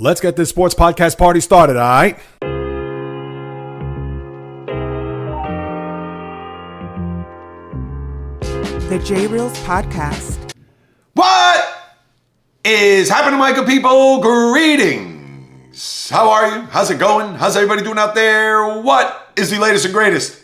Let's get this sports podcast party started, all right? The JAYREELZ podcast. What is happening, my good people? Greetings. How are you? How's it going? How's everybody doing out there? What is the latest and greatest?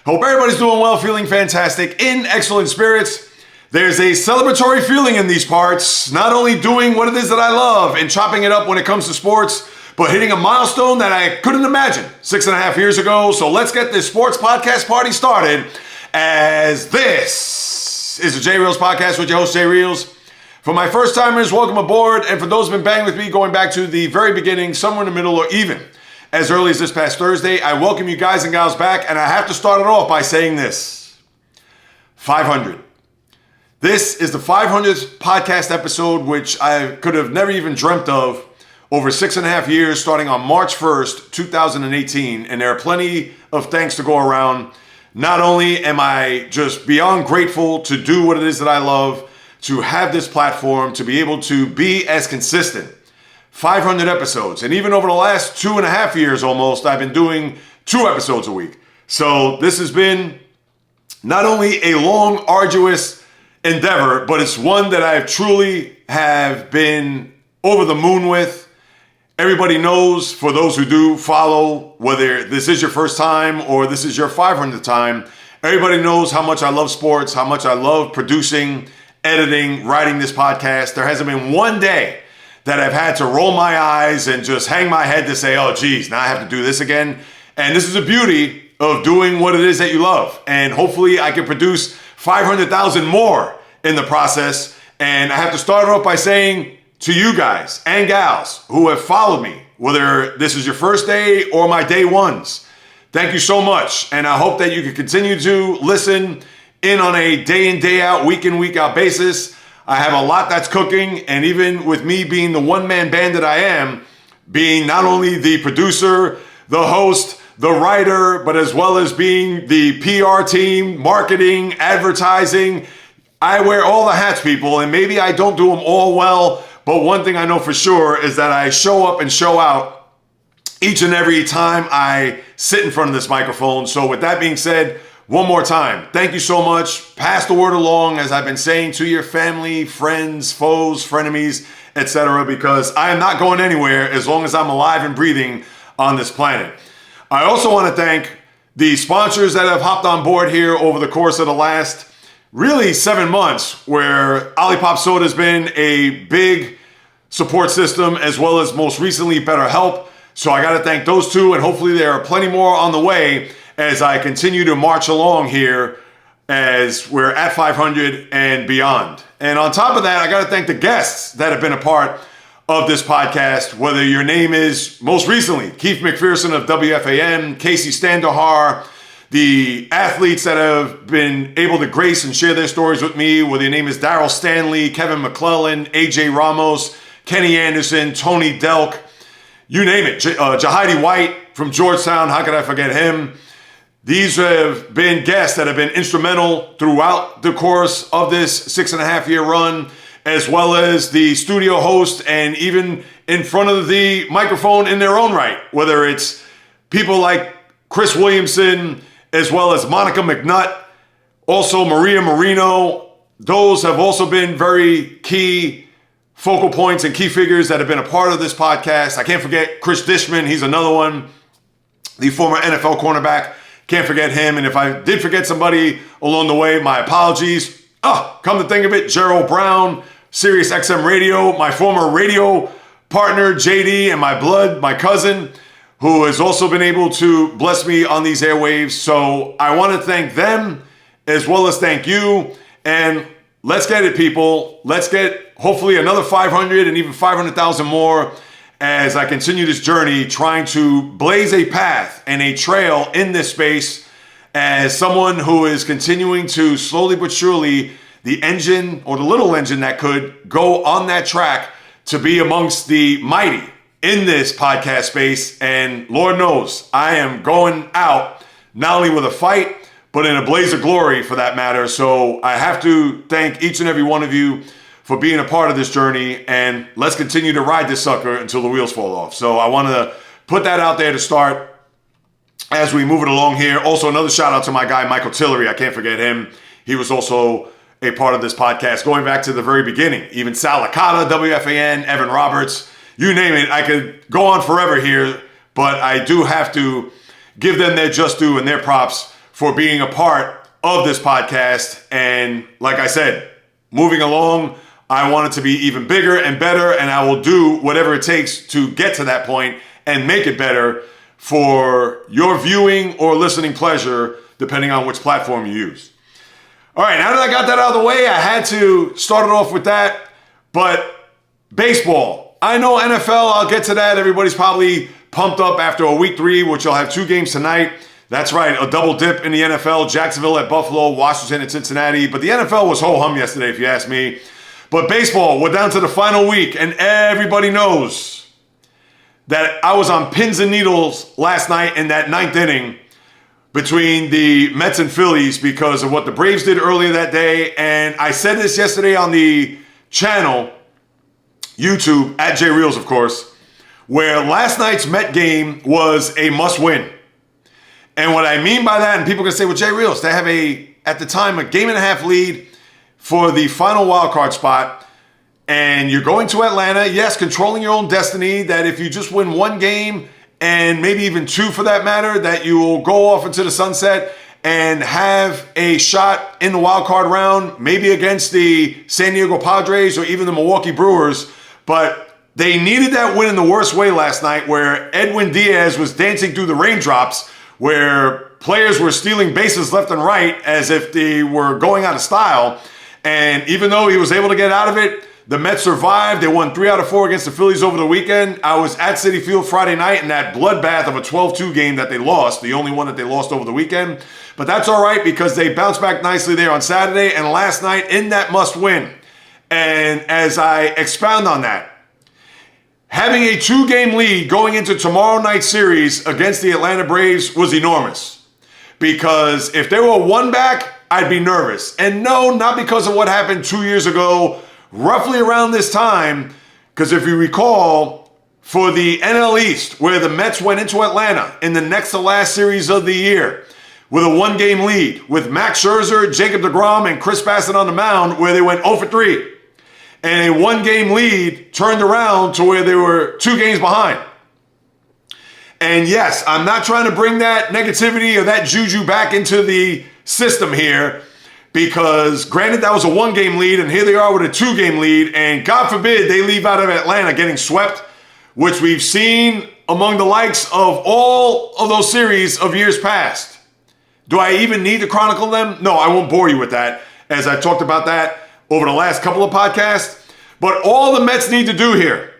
Hope everybody's doing well, feeling fantastic, in excellent spirits. There's a celebratory feeling in these parts, not only doing what it is that I love and chopping it up when it comes to sports, but hitting a milestone that I couldn't imagine 6.5 years ago. So let's get this sports podcast party started, as this is the JAYREELZ podcast with your host, JAYREELZ. For my first timers, welcome aboard. And for those who've been banging with me going back to the very beginning, somewhere in the middle, or even as early as this past Thursday, I welcome you guys and gals back. And I have to start it off by saying this: 500. This is the 500th podcast episode, which I could have never even dreamt of over 6.5 years, starting on March 1st, 2018. And there are plenty of thanks to go around. Not only am I just beyond grateful to do what it is that I love, to have this platform, to be able to be as consistent. 500 episodes. And even over the last 2.5 years almost, I've been doing 2 episodes a week. So this has been not only a long, arduous endeavor, but it's one that I've truly have been over the moon with. Everybody knows, for those who do follow, whether this is your first time or this is your 500th time, everybody knows how much I love sports, how much I love producing, editing, writing this podcast. There hasn't been one day that I've had to roll my eyes and just hang my head to say, oh geez, now I have to do this again. And this is the beauty of doing what it is that you love. And hopefully I can produce 500,000 more in the process. And I have to start off by saying to you guys and gals who have followed me, whether this is your first day or my day ones, thank you so much. And I hope that you can continue to listen in on a day in, day out, week in, week out basis. I have a lot that's cooking. And even with me being the one-man band that I am, being not only the producer, the host, the writer, but as well as being the PR team, marketing, advertising. I wear all the hats, people, and maybe I don't do them all well, but one thing I know for sure is that I show up and show out each and every time I sit in front of this microphone. So with that being said, one more time, thank you so much. Pass the word along, as I've been saying, to your family, friends, foes, frenemies, etc., because I am not going anywhere as long as I'm alive and breathing on this planet. I also want to thank the sponsors that have hopped on board here over the course of the last really 7 months, where Olipop Soda has been a big support system, as well as most recently BetterHelp. So I got to thank those two, and hopefully there are plenty more on the way as I continue to march along here as we're at 500 and beyond. And on top of that, I got to thank the guests that have been a part of this podcast, whether your name is, most recently, Keith McPherson of WFAN, Casey Standahar, the athletes that have been able to grace and share their stories with me, whether your name is Daryl Stanley, Kevin McClellan, AJ Ramos, Kenny Anderson, Tony Delk, you name it, Jahidi White from Georgetown, how could I forget him? These have been guests that have been instrumental throughout the course of this 6.5 year run, as well as the studio host and even in front of the microphone in their own right, whether it's people like Chris Williamson, as well as Monica McNutt, also Maria Marino. Those have also been very key focal points and key figures that have been a part of this podcast. I can't forget Chris Dishman. He's another one, the former NFL cornerback. Can't forget him. And if I did forget somebody along the way, my apologies. Come to think of it, Gerald Brown, Sirius XM Radio, my former radio partner, JD, and my blood, my cousin, who has also been able to bless me on these airwaves. So I want to thank them, as well as thank you. And let's get it, people. Let's get hopefully another 500 and even 500,000 more as I continue this journey, trying to blaze a path and a trail in this space as someone who is continuing to slowly but surely the engine, or the little engine that could go on that track to be amongst the mighty in this podcast space. And Lord knows I am going out not only with a fight, but in a blaze of glory for that matter. So I have to thank each and every one of you for being a part of this journey, and let's continue to ride this sucker until the wheels fall off. So I want to put that out there to start as we move it along here. Also, another shout out to my guy, Michael Tillery. I can't forget him. He was also a part of this podcast going back to the very beginning. Even Sal Licata, WFAN, Evan Roberts, you name it. I could go on forever here, but I do have to give them their just due and their props for being a part of this podcast. And like I said, moving along, I want it to be even bigger and better, and I will do whatever it takes to get to that point and make it better for your viewing or listening pleasure, depending on which platform you use. All right, now that I got that out of the way, I had to start it off with that. But baseball, I know NFL, I'll get to that. Everybody's probably pumped up after a week 3, which you'll have 2 games tonight. That's right, a double dip in the NFL. Jacksonville at Buffalo, Washington at Cincinnati. But the NFL was ho-hum yesterday, if you ask me. But baseball, we're down to the final week, and everybody knows that I was on pins and needles last night in that 9th inning between the Mets and Phillies because of what the Braves did earlier that day. And I said this yesterday on the channel, YouTube, at JAYREELZ, of course, where last night's Met game was a must-win. And what I mean by that, and people can say, well, JAYREELZ, they have at the time, a 1.5 game lead for the final wild card spot, and you're going to Atlanta, yes, controlling your own destiny, that if you just win 1 game, and maybe even 2 for that matter, that you will go off into the sunset and have a shot in the wild card round, maybe against the San Diego Padres or even the Milwaukee Brewers. But they needed that win in the worst way last night, where Edwin Diaz was dancing through the raindrops, where players were stealing bases left and right as if they were going out of style. And even though he was able to get out of it, the Mets survived. They won 3 out of 4 against the Phillies over the weekend. I was at Citi Field Friday night in that bloodbath of a 12-2 game that they lost, the only one that they lost over the weekend. But that's all right because they bounced back nicely there on Saturday and last night in that must-win. And as I expound on that, having a 2-game lead going into tomorrow night's series against the Atlanta Braves was enormous. Because if they were 1 back, I'd be nervous. And no, not because of what happened 2 years ago, roughly around this time, because if you recall, for the NL East, where the Mets went into Atlanta in the next to last series of the year with a 1-game lead, with Max Scherzer, Jacob deGrom, and Chris Bassett on the mound, where they went 0 for 3. And a 1-game lead turned around to where they were 2 games behind. And yes, I'm not trying to bring that negativity or that juju back into the system here, because granted that was a 1-game lead and here they are with a 2-game lead, and God forbid they leave out of Atlanta getting swept, which we've seen among the likes of all of those series of years past. Do I even need to chronicle them? No, I won't bore you with that, as I talked about that over the last couple of podcasts. But all the Mets need to do here,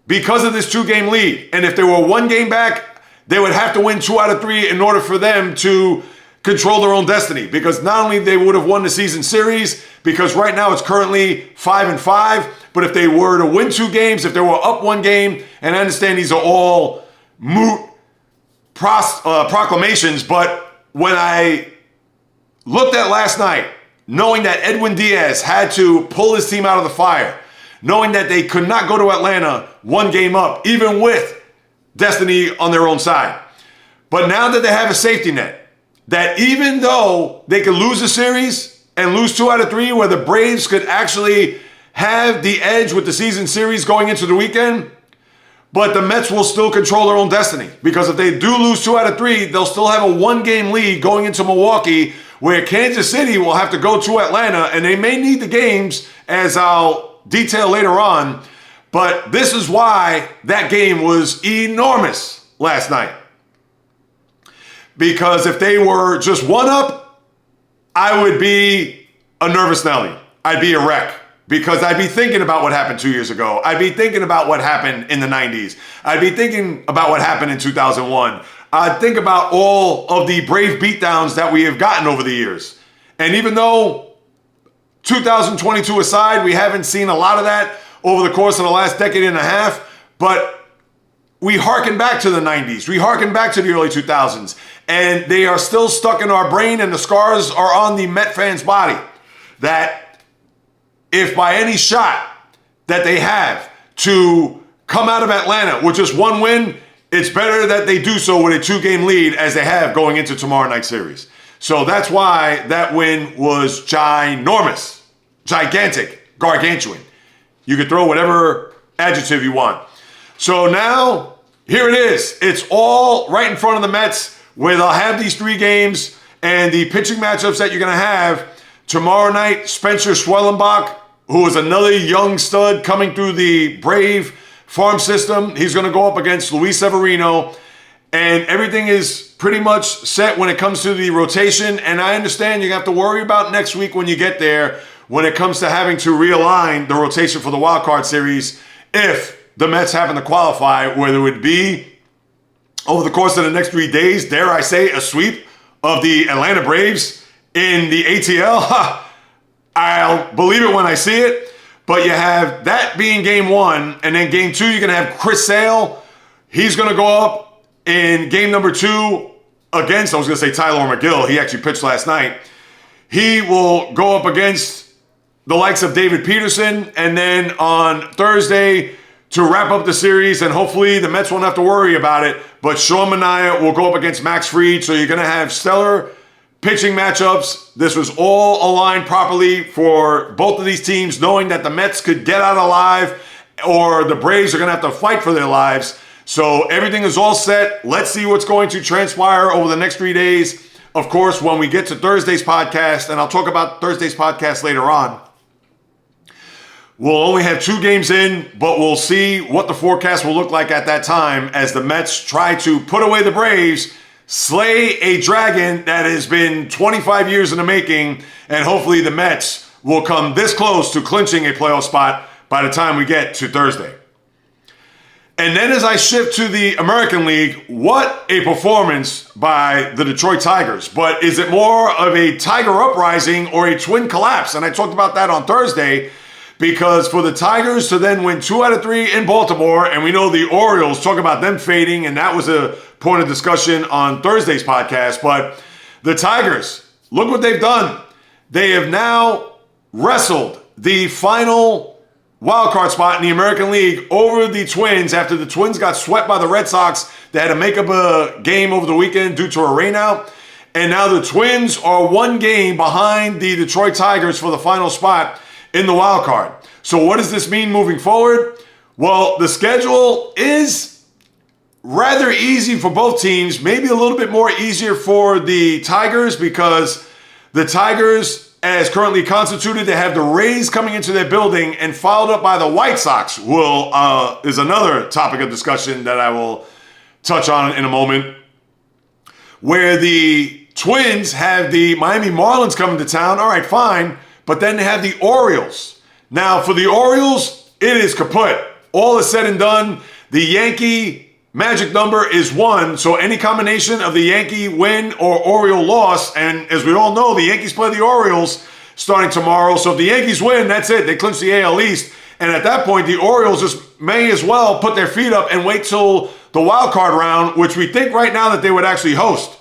because of this 2-game lead, and if they were 1 game back, they would have to win 2 out of 3 in order for them to control their own destiny, because not only they would have won the season series, because right now it's currently 5-5, but if they were to win 2 games, if they were up 1 game, and I understand these are all moot proclamations, but when I looked at last night, knowing that Edwin Diaz had to pull his team out of the fire, knowing that they could not go to Atlanta 1 game up, even with destiny on their own side. But now that they have a safety net, that even though they could lose a series and lose 2 out of 3, where the Braves could actually have the edge with the season series going into the weekend, but the Mets will still control their own destiny. Because if they do lose 2 out of 3, they'll still have a 1-game lead going into Milwaukee, where Kansas City will have to go to Atlanta, and they may need the games, as I'll detail later on. But this is why that game was enormous last night. Because if they were just 1 up, I would be a nervous Nelly. I'd be a wreck. Because I'd be thinking about what happened 2 years ago. I'd be thinking about what happened in the 90s. I'd be thinking about what happened in 2001. I'd think about all of the brave beatdowns that we have gotten over the years. And even though 2022 aside, we haven't seen a lot of that over the course of the last decade and a half, but we harken back to the 90s. We harken back to the early 2000s. And they are still stuck in our brain, and the scars are on the Met fan's body. That if by any shot that they have to come out of Atlanta with just one win, it's better that they do so with a 2-game lead as they have going into tomorrow night's series. So that's why that win was ginormous, gigantic, gargantuan. You could throw whatever adjective you want. So now, here it is. It's all right in front of the Mets where they'll have these 3 games and the pitching matchups that you're going to have. Tomorrow night, Spencer Schwellenbach, who is another young stud coming through the Brave farm system. He's going to go up against Luis Severino. And everything is pretty much set when it comes to the rotation. And I understand you have to worry about next week when you get there when it comes to having to realign the rotation for the wild card series if the Mets happen to qualify, whether it would be over the course of the next 3 days, dare I say, a sweep of the Atlanta Braves in the ATL. I'll believe it when I see it. But you have that being game 1, and then game 2, you're going to have Chris Sale. He's going to go up in game number 2 against, I was going to say Tyler McGill. He actually pitched last night. He will go up against the likes of David Peterson. And then on Thursday, to wrap up the series, and hopefully the Mets won't have to worry about it, but Sean Manaea will go up against Max Fried. So you're going to have stellar pitching matchups. This was all aligned properly for both of these teams, knowing that the Mets could get out alive or the Braves are going to have to fight for their lives. So everything is all set. Let's see what's going to transpire over the next 3 days. Of course, when we get to Thursday's podcast, and I'll talk about Thursday's podcast later on, we'll only have 2 games in, but we'll see what the forecast will look like at that time as the Mets try to put away the Braves, slay a dragon that has been 25 years in the making, and hopefully the Mets will come this close to clinching a playoff spot by the time we get to Thursday. And then as I shift to the American League, what a performance by the Detroit Tigers. But is it more of a Tiger uprising or a twin collapse? And I talked about that on Thursday, because for the Tigers to then win 2 out of 3 in Baltimore, and we know the Orioles, talk about them fading, and that was a point of discussion on Thursday's podcast. But the Tigers, look what they've done. They have now wrestled the final wildcard spot in the American League over the Twins after the Twins got swept by the Red Sox. They had to make up a game over the weekend due to a rainout. And now the Twins are 1 game behind the Detroit Tigers for the final spot in the wild card. So what does this mean moving forward? Well, the schedule is rather easy for both teams, maybe a little bit more easier for the Tigers because the Tigers, as currently constituted, they have the Rays coming into their building and followed up by the White Sox, is another topic of discussion that I will touch on in a moment, where the Twins have the Miami Marlins coming to town. All right, fine. But then they have the Orioles. Now, for the Orioles, it is kaput. All is said and done. The Yankee magic number is 1. So any combination of the Yankee win or Oriole loss, and as we all know, the Yankees play the Orioles starting tomorrow. So if the Yankees win, that's it. They clinch the AL East. And at that point, the Orioles just may as well put their feet up and wait till the wild card round, which we think right now that they would actually host.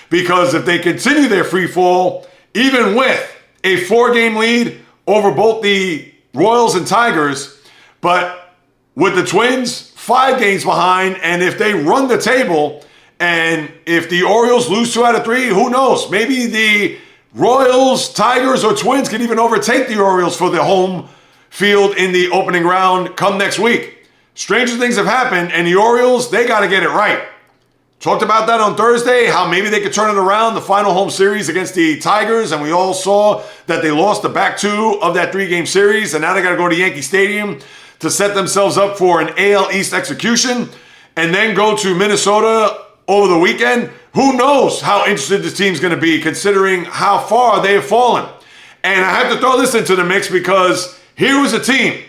Because if they continue their free fall, even with a 4-game lead over both the Royals and Tigers, but with the Twins 5 games behind, and if they run the table, and if the Orioles lose 2 out of 3, who knows? Maybe the Royals, Tigers, or Twins can even overtake the Orioles for the home field in the opening round come next week. Stranger things have happened, and the Orioles, they got to get it right. Talked about that on Thursday, how maybe they could turn it around, the final home series against the Tigers, and we all saw that they lost the back 2 of that 3-game series, and now they got to go to Yankee Stadium to set themselves up for an AL East execution, and then go to Minnesota over the weekend. Who knows how interested this team's going to be, considering how far they have fallen. And I have to throw this into the mix because here was a team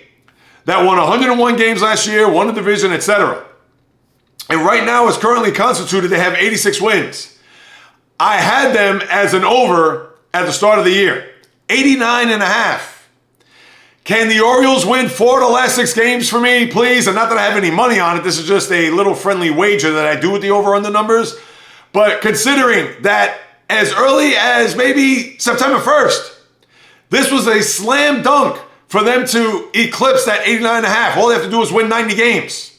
that won 101 games last year, won the division, etc. And right now, as currently constituted, they have 86 wins. I had them as an over at the start of the year, 89.5. Can the Orioles win 4 of the last 6 games for me, please? And not that I have any money on it. This is just a little friendly wager that I do with the over-under numbers. But considering that as early as maybe September 1st, this was a slam dunk for them to eclipse that 89.5. All they have to do is win 90 games.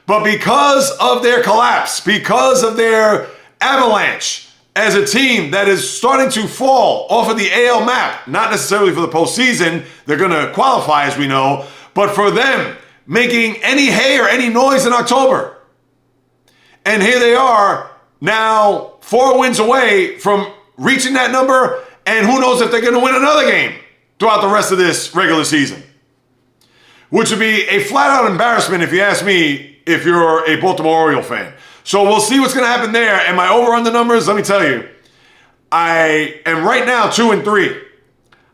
But because of their collapse, because of their avalanche as a team that is starting to fall off of the AL map, not necessarily for the postseason, they're going to qualify as we know, but for them making any hay or any noise in October. And here they are now 4 wins away from reaching that number, and who knows if they're going to win another game throughout the rest of this regular season, which would be a flat-out embarrassment if you ask me, if you're a Baltimore Oriole fan. So we'll see what's going to happen there. And my over-under numbers, let me tell you, I am right now 2-3.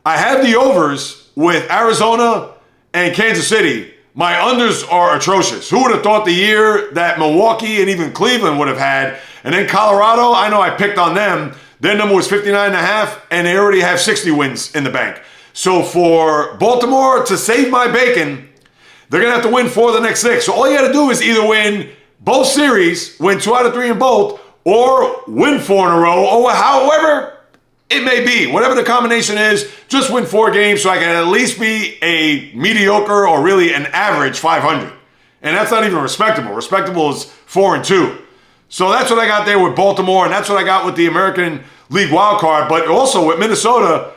I have the overs with Arizona and Kansas City. My unders are atrocious. Who would have thought the year that Milwaukee and even Cleveland would have had? And then Colorado, I know I picked on them. Their number was 59.5, and they already have 60 wins in the bank. So for Baltimore to save my bacon, they're going to have to win 4 of the next 6. So all you got to do is either win both series, win 2 out of 3 in both, or win 4 in a row, or however it may be. Whatever the combination is, just win 4 games so I can at least be a mediocre or really an average 500. And that's not even respectable. Respectable is 4-2. So that's what I got there with Baltimore, and that's what I got with the American League wild card. But also with Minnesota,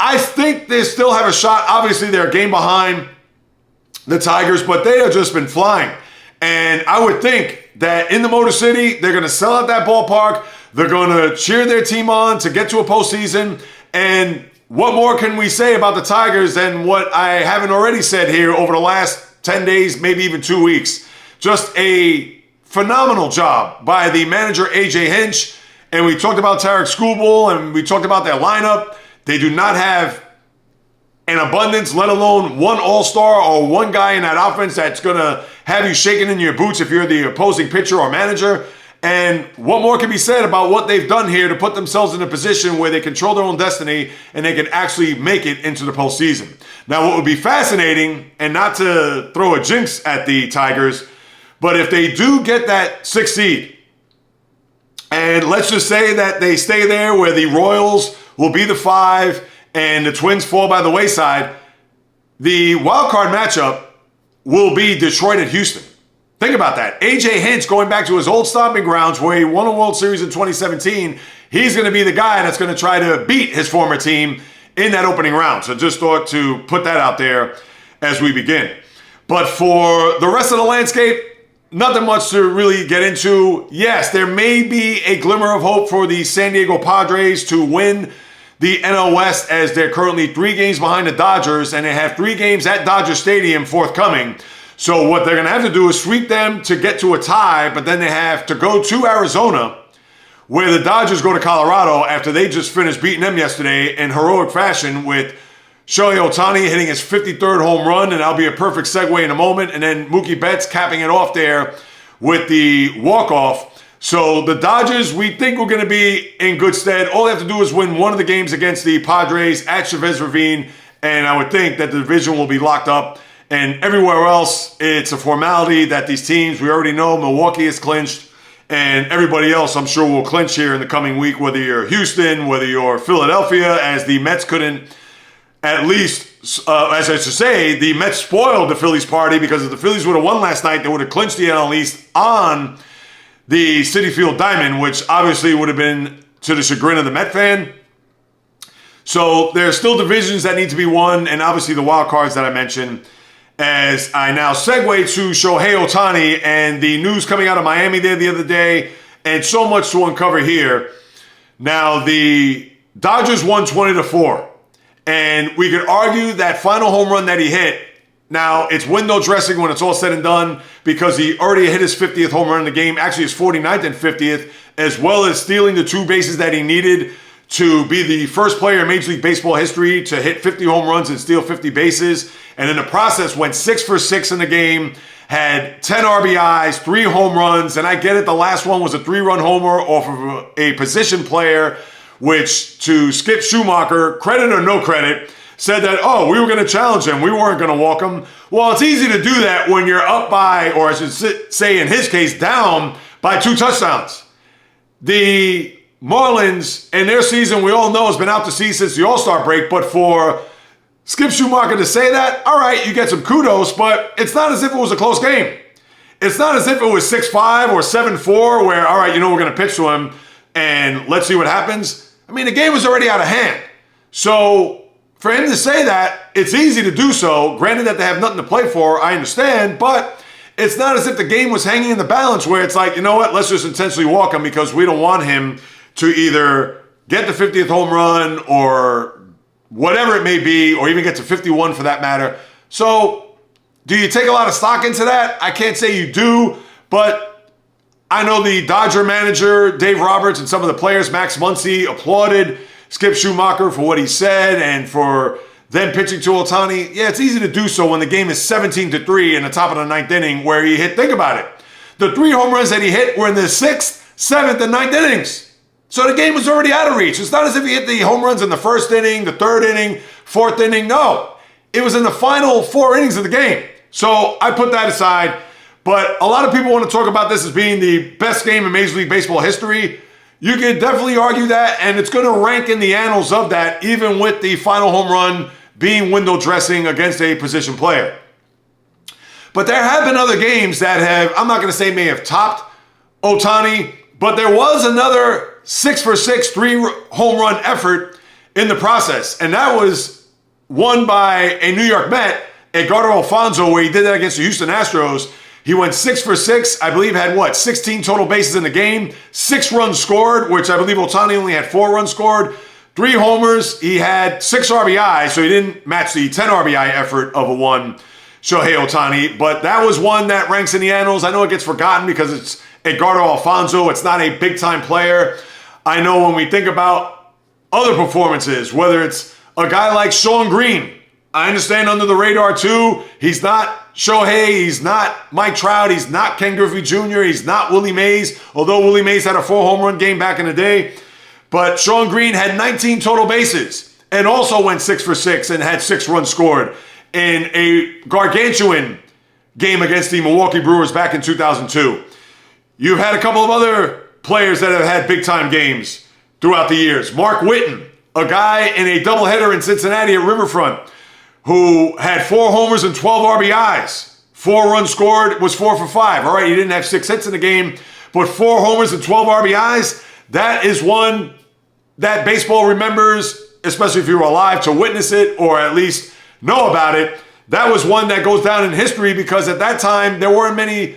I think they still have a shot. Obviously, they're a game behind the Tigers, but they have just been flying. And I would think that in the Motor City, they're going to sell out that ballpark. They're going to cheer their team on to get to a postseason. And what more can we say about the Tigers than what I haven't already said here over the last 10 days, maybe even 2 weeks? Just a phenomenal job by the manager, A.J. Hinch. And we talked about Tarek Skubal, and we talked about their lineup. They do not have an abundance, let alone one all-star or one guy in that offense that's going to have you shaking in your boots if you're the opposing pitcher or manager. And what more can be said about what they've done here to put themselves in a position where they control their own destiny and they can actually make it into the postseason. Now, what would be fascinating, and not to throw a jinx at the Tigers, but if they do get that 6th seed, and let's just say that they stay there where the Royals will be the 5 and the Twins fall by the wayside, the wild card matchup will be Detroit and Houston. Think about that. A.J. Hinch, going back to his old stomping grounds where he won a World Series in 2017, he's going to be the guy that's going to try to beat his former team in that opening round. So just thought to put that out there as we begin. But for the rest of the landscape, nothing much to really get into. Yes, there may be a glimmer of hope for the San Diego Padres to win the NL West, as they're currently 3 games behind the Dodgers, and they have 3 games at Dodger Stadium forthcoming. So what they're going to have to do is sweep them to get to a tie, but then they have to go to Arizona, where the Dodgers go to Colorado after they just finished beating them yesterday in heroic fashion with Shohei Ohtani hitting his 53rd home run, and that'll be a perfect segue in a moment, and then Mookie Betts capping it off there with the walk-off. So the Dodgers, we think we're going to be in good stead. All they have to do is win one of the games against the Padres at Chavez Ravine, and I would think that the division will be locked up. And everywhere else, it's a formality that these teams, we already know Milwaukee is clinched, and everybody else I'm sure will clinch here in the coming week, whether you're Houston, whether you're Philadelphia, as the Mets couldn't, at least, as I should say, the Mets spoiled the Phillies party, because if the Phillies would have won last night, they would have clinched the NL East on the Citi Field Diamond, which obviously would have been to the chagrin of the Met fan. So there are still divisions that need to be won, and obviously the wild cards that I mentioned. As I now segue to Shohei Ohtani and the news coming out of Miami there the other day, and so much to uncover here. Now, the Dodgers won 20-4, and we could argue that final home run that he hit. Now, it's window dressing when it's all said and done, because he already hit his 50th home run in the game, actually his 49th and 50th, as well as stealing the 2 bases that he needed to be the first player in Major League Baseball history to hit 50 home runs and steal 50 bases. And in the process, went 6 for 6 in the game, had 10 RBIs, 3 home runs, and I get it, the last one was a 3-run homer off of a position player, which, to Skip Schumacher, credit or no credit, said that, oh, we were going to challenge him. We weren't going to walk him. Well, it's easy to do that when you're up by, or I should say in his case, down by 2 touchdowns. The Marlins, in their season, we all know, has been out to sea since the All-Star break, but for Skip Schumacher to say that, all right, you get some kudos, but it's not as if it was a close game. It's not as if it was 6-5 or 7-4 where, all right, we're going to pitch to him and let's see what happens. I mean, the game was already out of hand. So for him to say that, it's easy to do so. Granted that they have nothing to play for, I understand, but it's not as if the game was hanging in the balance where it's like, you know what, let's just intentionally walk him because we don't want him to either get the 50th home run or whatever it may be, or even get to 51 for that matter. So do you take a lot of stock into that? I can't say you do, but I know the Dodger manager, Dave Roberts, and some of the players, Max Muncy, applauded Skip Schumacher for what he said and for them pitching to Ohtani. Yeah, it's easy to do so when the game is 17-3 in the top of the ninth inning where he hit, think about it. The 3 home runs that he hit were in the 6th, 7th, and 9th innings. So the game was already out of reach. It's not as if he hit the home runs in the 1st inning, the 3rd inning, 4th inning. No, it was in the final 4 innings of the game. So I put that aside. But a lot of people want to talk about this as being the best game in Major League Baseball history. You could definitely argue that, and it's going to rank in the annals of that, even with the final home run being window dressing against a position player. But there have been other games that have, I'm not going to say may have topped Ohtani, but there was another 6-for-6, 3 home run effort in the process. And that was won by a New York Met, Edgardo Alfonzo, where he did that against the Houston Astros. He went 6-for-6, I believe had 16 total bases in the game, 6 runs scored, which I believe Ohtani only had 4 runs scored, 3 homers. He had 6 RBI, so he didn't match the 10 RBI effort of a one Shohei Ohtani, but that was one that ranks in the annals. I know it gets forgotten because it's Edgardo Alfonzo. It's not a big-time player. I know when we think about other performances, whether it's a guy like Shawn Green, I understand under the radar too. He's not Shohei. He's not Mike Trout. He's not Ken Griffey Jr. He's not Willie Mays, although Willie Mays had a 4 home run game back in the day. But Shawn Green had 19 total bases and also went 6-for-6 and had 6 runs scored in a gargantuan game against the Milwaukee Brewers back in 2002. You've had a couple of other players that have had big-time games throughout the years. Mark Whiten, a guy in a doubleheader in Cincinnati at Riverfront who had 4 homers and 12 RBIs. 4 runs scored, was 4 for 5. All right, he didn't have 6 hits in the game, but 4 homers and 12 RBIs, that is one that baseball remembers, especially if you were alive to witness it or at least know about it. That was one that goes down in history because at that time, there weren't many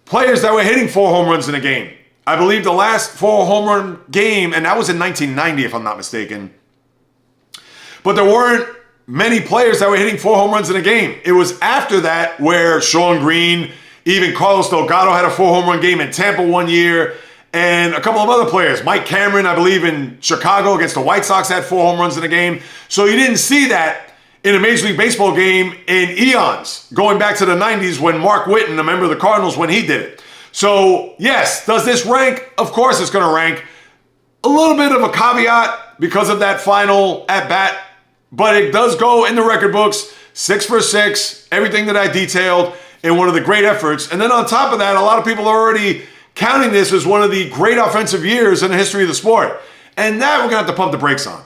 players that were hitting 4 home runs in a game. I believe the last 4 home run game, and that was in 1990 if I'm not mistaken. But there weren't many players that were hitting 4 home runs in a game. It was after that where Shawn Green, even Carlos Delgado had a 4 home run game in Tampa one year, and a couple of other players. Mike Cameron, I believe in Chicago against the White Sox, had 4 home runs in a game. So you didn't see that in a Major League Baseball game in eons, going back to the 90s when Mark Whiten, a member of the Cardinals, when he did it. So, yes, does this rank? Of course it's going to rank. A little bit of a caveat because of that final at-bat, but it does go in the record books, 6-for-6, everything that I detailed, in one of the great efforts. And then on top of that, a lot of people are already counting this as one of the great offensive years in the history of the sport. And that we're going to have to pump the brakes on.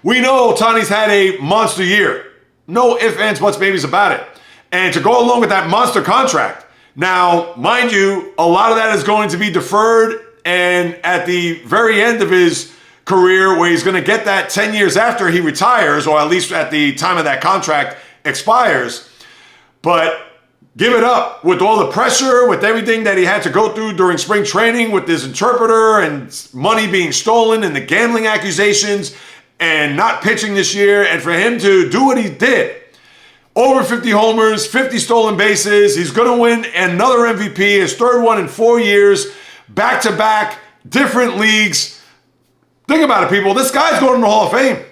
We know Ohtani's had a monster year. No ifs, ands, buts, maybes about it. And to go along with that monster contract, now, mind you, a lot of that is going to be deferred, and at the very end of his career, where he's going to get that 10 years after he retires, or at least at the time of that contract expires. But give it up with all the pressure, with everything that he had to go through during spring training, with his interpreter and money being stolen and the gambling accusations and not pitching this year, and for him to do what he did. Over 50 homers, 50 stolen bases. He's going to win another MVP, his 3rd one in 4 years, back-to-back, different leagues. Think about it, people. This guy's going to the Hall of Fame.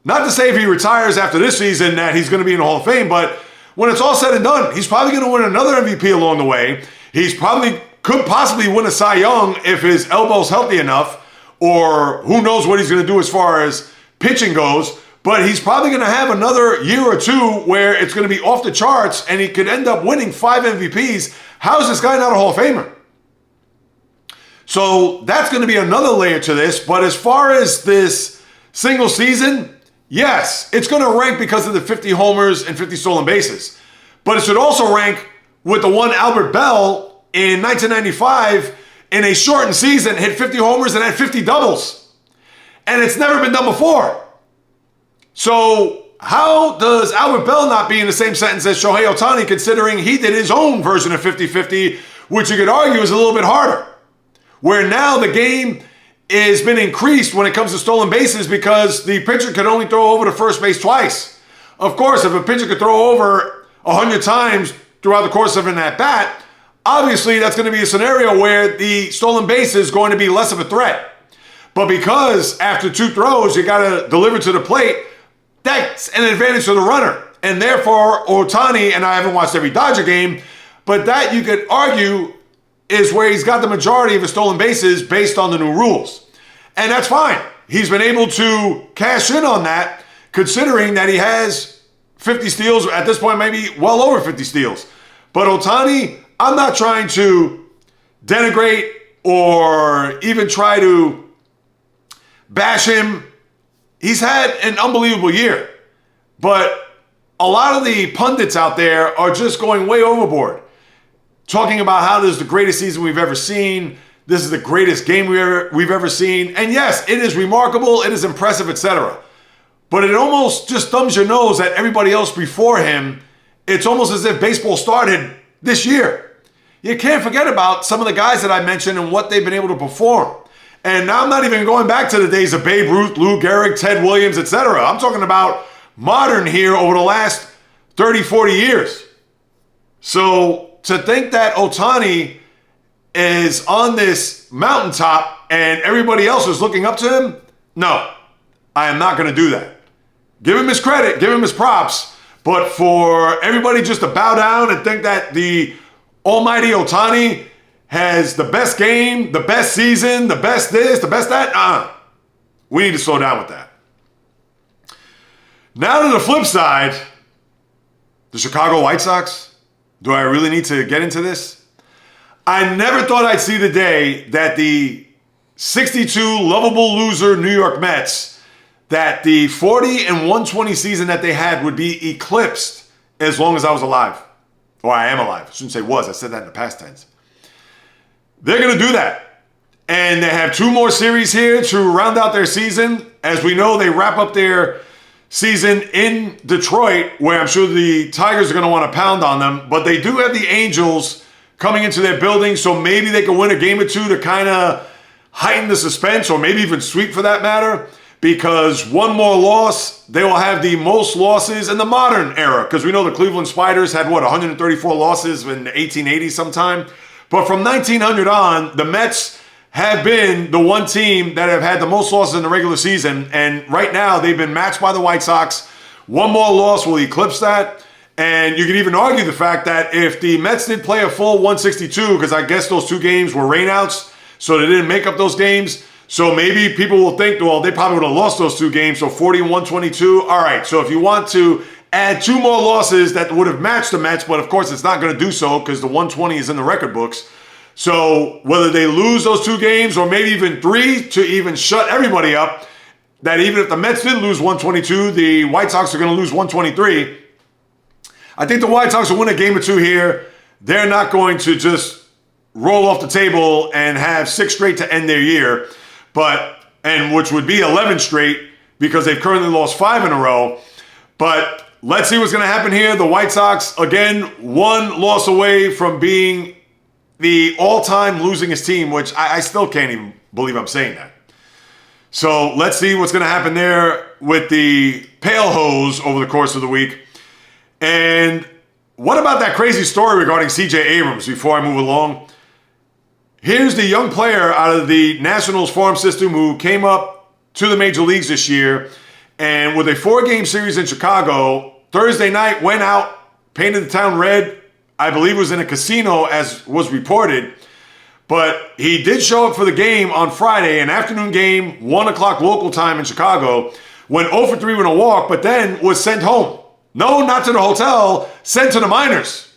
Not to say if he retires after this season that he's going to be in the Hall of Fame, but when it's all said and done, he's probably going to win another MVP along the way. He's probably could possibly win a Cy Young if his elbow's healthy enough, or who knows what he's going to do as far as pitching goes. But he's probably going to have another year or two where it's going to be off the charts and he could end up winning 5 MVPs. How is this guy not a Hall of Famer? So that's going to be another layer to this. But as far as this single season, yes, it's going to rank because of the 50 homers and 50 stolen bases. But it should also rank with the one Albert Bell in 1995 in a shortened season, hit 50 homers and had 50 doubles. And it's never been done before. So how does Albert Bell not be in the same sentence as Shohei Ohtani, considering he did his own version of 50-50, which you could argue is a little bit harder? Where now the game has been increased when it comes to stolen bases because the pitcher can only throw over to first base twice. Of course, if a pitcher could throw over 100 times throughout the course of an at-bat, obviously that's going to be a scenario where the stolen base is going to be less of a threat. But because after 2 throws, you got to deliver to the plate, that's an advantage to the runner. And therefore, Ohtani, and I haven't watched every Dodger game, but that you could argue is where he's got the majority of his stolen bases based on the new rules. And that's fine. He's been able to cash in on that, considering that he has 50 steals, at this point maybe well over 50 steals. But Ohtani, I'm not trying to denigrate or even try to bash him. He's had an unbelievable year. But a lot of the pundits out there are just going way overboard, talking about how this is the greatest season we've ever seen. This is the greatest game we've ever seen. And yes, it is remarkable, it is impressive, etc. But it almost just thumbs your nose at everybody else before him. It's almost as if baseball started this year. You can't forget about some of the guys that I mentioned and what they've been able to perform. And now I'm not even going back to the days of Babe Ruth, Lou Gehrig, Ted Williams, etc. I'm talking about modern here over the last 30, 40 years. So to think that Ohtani is on this mountaintop and everybody else is looking up to him, no, I am not going to do that. Give him his credit, give him his props, but for everybody just to bow down and think that the almighty Ohtani has the best game, the best season, the best this, the best that, we need to slow down with that. Now to the flip side, the Chicago White Sox. Do I really need to get into this? I never thought I'd see the day that the 62 lovable loser New York Mets, that the 40 and 120 season that they had would be eclipsed as long as I was alive. Or I am alive. I shouldn't say was. I said that in the past tense. They're going to do that. And they have 2 more series here to round out their season. As we know, they wrap up their season in Detroit, where I'm sure the Tigers are going to want to pound on them. But they do have the Angels coming into their building, so maybe they can win a game or 2 to kind of heighten the suspense, or maybe even sweep for that matter, because 1 more loss, they will have the most losses in the modern era, because we know the Cleveland Spiders had, 134 losses in 1880 sometime. But from 1900 on, the Mets have been the one team that have had the most losses in the regular season. And right now, they've been matched by the White Sox. 1 more loss will eclipse that. And you could even argue the fact that if the Mets did play a full 162, because I guess those 2 games were rainouts, so they didn't make up those games. So maybe people will think, well, they probably would have lost those 2 games, so 40 and 122. All right, so if you want to add 2 more losses that would have matched the Mets, but of course it's not going to do so because the 120 is in the record books. So whether they lose those 2 games or maybe even 3 to even shut everybody up, that even if the Mets did lose 122, the White Sox are going to lose 123. I think the White Sox will win a game or 2 here. They're not going to just roll off the table and have 6 straight to end their year, and which would be 11 straight because they've currently lost 5 in a row. But let's see what's going to happen here. The White Sox, again, 1 loss away from being the all-time losingest team, which I still can't even believe I'm saying that. So let's see what's going to happen there with the Pale Hose over the course of the week. And what about that crazy story regarding C.J. Abrams before I move along? Here's the young player out of the Nationals farm system who came up to the major leagues this year, and with a 4-game series in Chicago, Thursday night went out, painted the town red. I believe it was in a casino, as was reported. But he did show up for the game on Friday, an afternoon game, 1 o'clock local time in Chicago, went 0 for 3 with a walk, but then was sent home. No, not to the hotel, sent to the minors.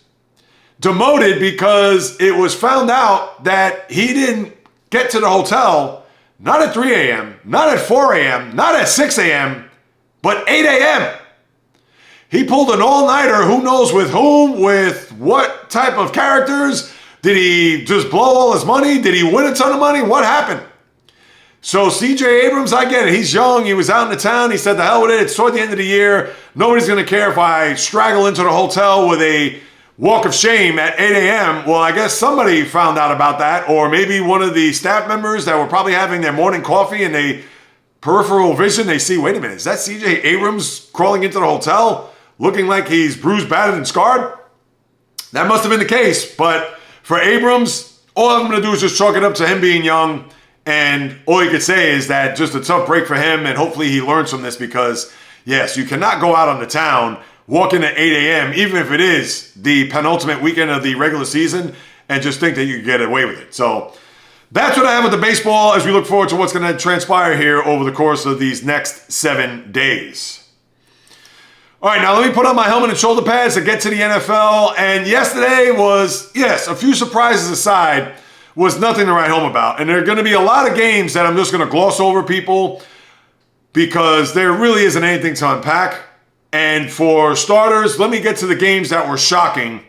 Demoted because it was found out that he didn't get to the hotel, not at 3 a.m., not at 4 a.m., not at 6 a.m., But 8 a.m., he pulled an all-nighter, who knows with whom, with what type of characters. Did he just blow all his money? Did he win a ton of money? What happened? So CJ Abrams, I get it. He's young. He was out in the town. He said, the hell with it. It's toward the end of the year. Nobody's going to care if I straggle into the hotel with a walk of shame at 8 a.m. Well, I guess somebody found out about that, or maybe one of the staff members that were probably having their morning coffee and they peripheral vision, they see, wait a minute, is that CJ Abrams crawling into the hotel looking like he's bruised, battered, and scarred? That must have been the case. But for Abrams, all I'm going to do is just chalk it up to him being young. And all you could say is that just a tough break for him. And hopefully he learns from this because, yes, you cannot go out on the town, walk in at 8 a.m., even if it is the penultimate weekend of the regular season, and just think that you can get away with it. So that's what I have with the baseball as we look forward to what's going to transpire here over the course of these next 7 days. All right, now let me put on my helmet and shoulder pads to get to the NFL. And yesterday was, yes, a few surprises aside, was nothing to write home about. And there are going to be a lot of games that I'm just going to gloss over, people, because there really isn't anything to unpack. And for starters, let me get to the games that were shocking,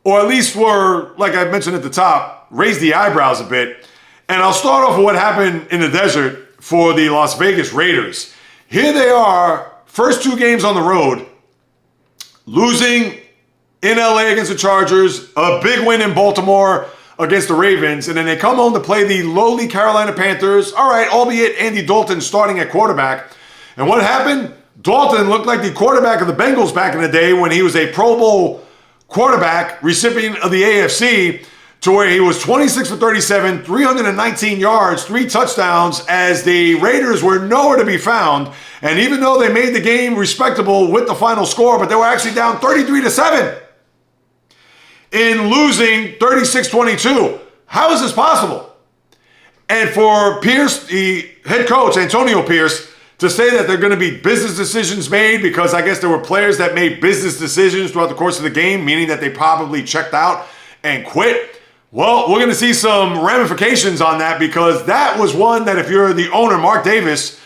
or at least were, like I mentioned at the top, raised the eyebrows a bit. And I'll start off with what happened in the desert for the Las Vegas Raiders. Here they are. First 2 games on the road, losing in LA against the Chargers, a big win in Baltimore against the Ravens, and then they come home to play the lowly Carolina Panthers. All right, albeit Andy Dalton starting at quarterback. And what happened? Dalton looked like the quarterback of the Bengals back in the day when he was a Pro Bowl quarterback, recipient of the AFC, to where he was 26 for 37, 319 yards, 3 touchdowns, as the Raiders were nowhere to be found. And even though they made the game respectable with the final score, but they were actually down 33-7 in losing 36-22. How is this possible? And for Pierce, the head coach, Antonio Pierce, to say that there are going to be business decisions made, because I guess there were players that made business decisions throughout the course of the game, meaning that they probably checked out and quit. Well, we're going to see some ramifications on that, because that was one that if you're the owner, Mark Davis,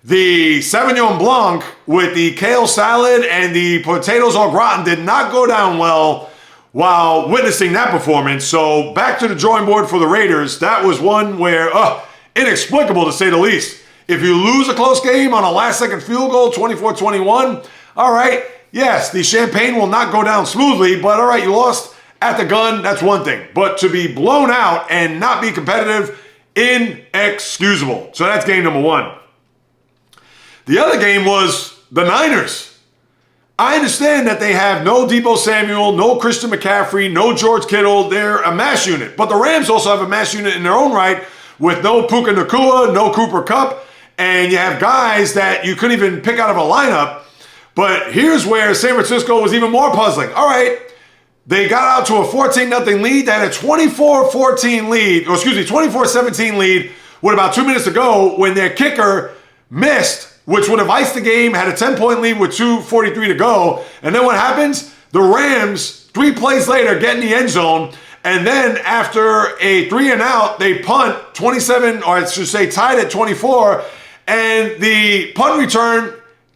the Sauvignon Blanc with the kale salad and the potatoes au gratin did not go down well while witnessing that performance. So back to the drawing board for the Raiders. That was one where, inexplicable to say the least. If you lose a close game on a last-second field goal, 24-21, all right, yes, the champagne will not go down smoothly, but all right, you lost at the gun, that's one thing. But to be blown out and not be competitive, inexcusable. So that's game number 1. The other game was the Niners. I understand that they have no Deebo Samuel, no Christian McCaffrey, no George Kittle. They're a mass unit. But the Rams also have a mass unit in their own right with no Puka Nacua, no Cooper Kupp, and you have guys that you couldn't even pick out of a lineup. But here's where San Francisco was even more puzzling. All right, they got out to a 14-0 lead. They had a 24-17 lead with about 2 minutes to go when their kicker missed, which would have iced the game, had a 10-point lead with 2:43 to go. And then what happens? The Rams, 3 plays later, get in the end zone. And then after a 3-and-out, they punt 27, or I should say tied at 24. And the punt return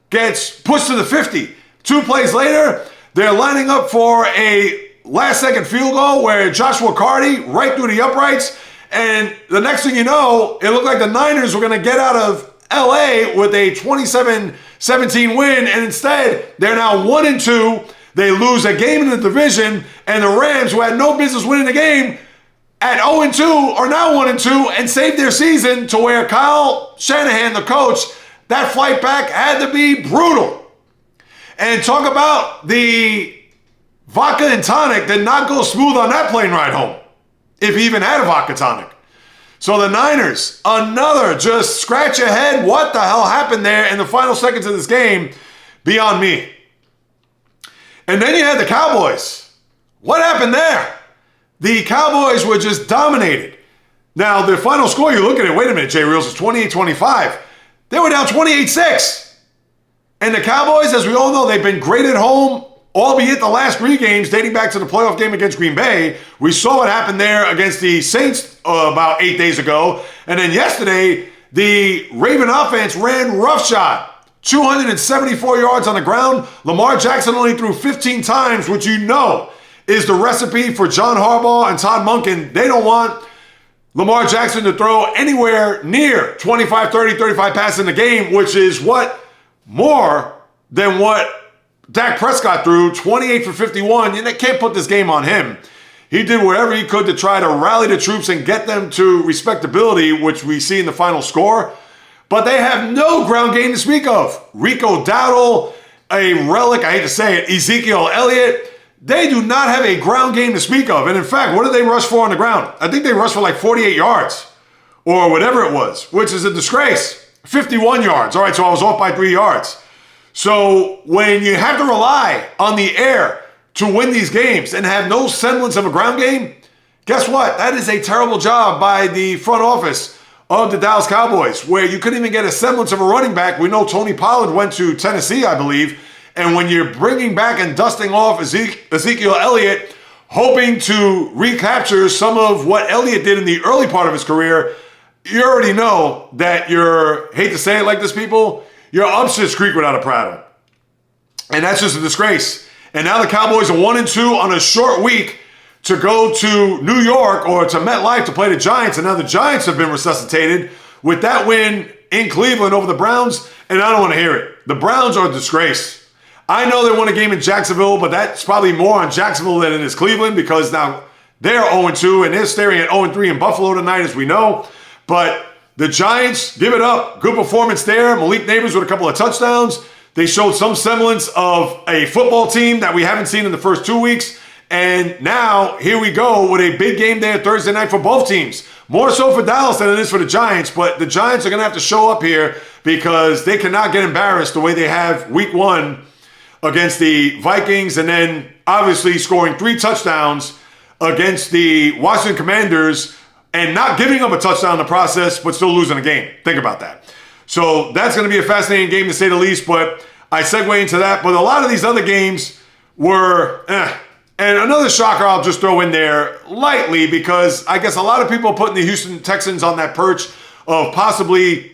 gets pushed to the 50. 2 plays later, they're lining up for a last-second field goal where Joshua Carty right through the uprights. And the next thing you know, it looked like the Niners were going to get out of LA with a 27-17 win, and instead they're now 1-2. They lose a game in the division, and the Rams, who had no business winning the game, at 0-2 are now 1-2 and saved their season, to where Kyle Shanahan, the coach, that flight back had to be brutal. And talk about the vodka and tonic did not go smooth on that plane ride home, if he even had a vodka tonic. So the Niners, another just scratch your head. What the hell happened there in the final seconds of this game? Beyond me. And then you had the Cowboys. What happened there? The Cowboys were just dominated. Now, the final score, you look at it, wait a minute, JAYREELZ, is 28-25. They were down 28-6. And the Cowboys, as we all know, they've been great at home, albeit the last 3 games dating back to the playoff game against Green Bay. We saw what happened there against the Saints about 8 days ago. And then yesterday, the Raven offense ran roughshod 274 yards on the ground. Lamar Jackson only threw 15 times, which you know is the recipe for John Harbaugh and Todd Monken. They don't want Lamar Jackson to throw anywhere near 25, 30, 35 passes in the game, which is more than what Dak Prescott threw, 28 for 51. And they can't put this game on him. He did whatever he could to try to rally the troops and get them to respectability, which we see in the final score. But they have no ground game to speak of. Rico Dowdle, a relic, I hate to say it, Ezekiel Elliott, they do not have a ground game to speak of. And in fact, what did they rush for on the ground? I think they rushed for like 48 yards or whatever it was, which is a disgrace. 51 yards. All right, so I was off by 3 yards. So when you have to rely on the air to win these games and have no semblance of a ground game, guess what? That is a terrible job by the front office of the Dallas Cowboys, where you couldn't even get a semblance of a running back. We know Tony Pollard went to Tennessee, I believe. And when you're bringing back and dusting off Ezekiel Elliott, hoping to recapture some of what Elliott did in the early part of his career, you already know that hate to say it like this, people, you're up shit's creek without a paddle. And that's just a disgrace. And now the Cowboys are 1-2 on a short week to go to New York or to MetLife to play the Giants. And now the Giants have been resuscitated with that win in Cleveland over the Browns. And I don't want to hear it. The Browns are a disgrace. I know they won a game in Jacksonville, but that's probably more on Jacksonville than it is Cleveland, because now they're 0-2 and they're staring at 0-3 in Buffalo tonight, as we know. But the Giants, give it up. Good performance there. Malik Neighbors with a couple of touchdowns. They showed some semblance of a football team that we haven't seen in the first 2 weeks. And now, here we go with a big game there Thursday night for both teams. More so for Dallas than it is for the Giants, but the Giants are going to have to show up here because they cannot get embarrassed the way they have week 1 against the Vikings, and then obviously scoring 3 touchdowns against the Washington Commanders and not giving up a touchdown in the process, but still losing a game. Think about that. So that's going to be a fascinating game to say the least, but I segue into that. But a lot of these other games were And another shocker I'll just throw in there lightly, because I guess a lot of people are putting the Houston Texans on that perch of possibly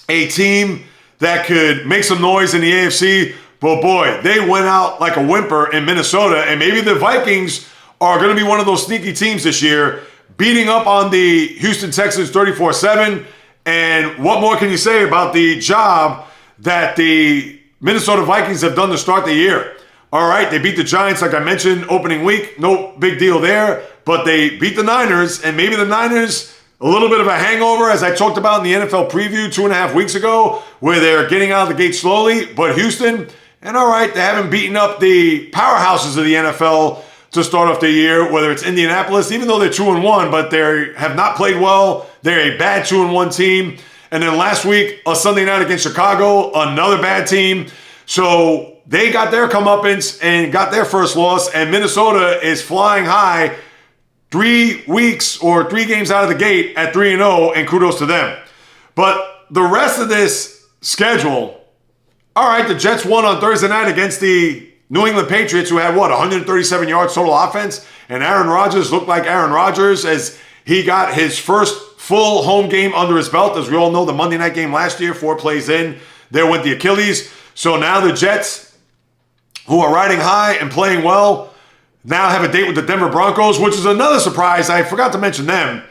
a team that could make some noise in the AFC. But boy, they went out like a whimper in Minnesota, and maybe the Vikings are going to be one of those sneaky teams this year, beating up on the Houston Texans 34-7. And what more can you say about the job that the Minnesota Vikings have done to start the year? All right, they beat the Giants, like I mentioned, opening week. No big deal there. But they beat the Niners, and maybe the Niners, a little bit of a hangover, as I talked about in the NFL preview 2.5 weeks ago, where they're getting out of the gate slowly. But Houston, and all right, they haven't beaten up the powerhouses of the NFL to start off the year, whether it's Indianapolis, even though they're 2-1, but they have not played well. They're a bad 2-1 team. And then last week, a Sunday night against Chicago, another bad team. So they got their comeuppance and got their first loss, and Minnesota is flying high 3 weeks or 3 games out of the gate at 3-0, and kudos to them. But the rest of this schedule, all right, the Jets won on Thursday night against the New England Patriots, who had, 137 yards total offense, and Aaron Rodgers looked like Aaron Rodgers as he got his first full home game under his belt. As we all know, the Monday night game last year, 4 plays in, there went the Achilles. So now the Jets, who are riding high and playing well, now have a date with the Denver Broncos, which is another surprise. I forgot to mention them.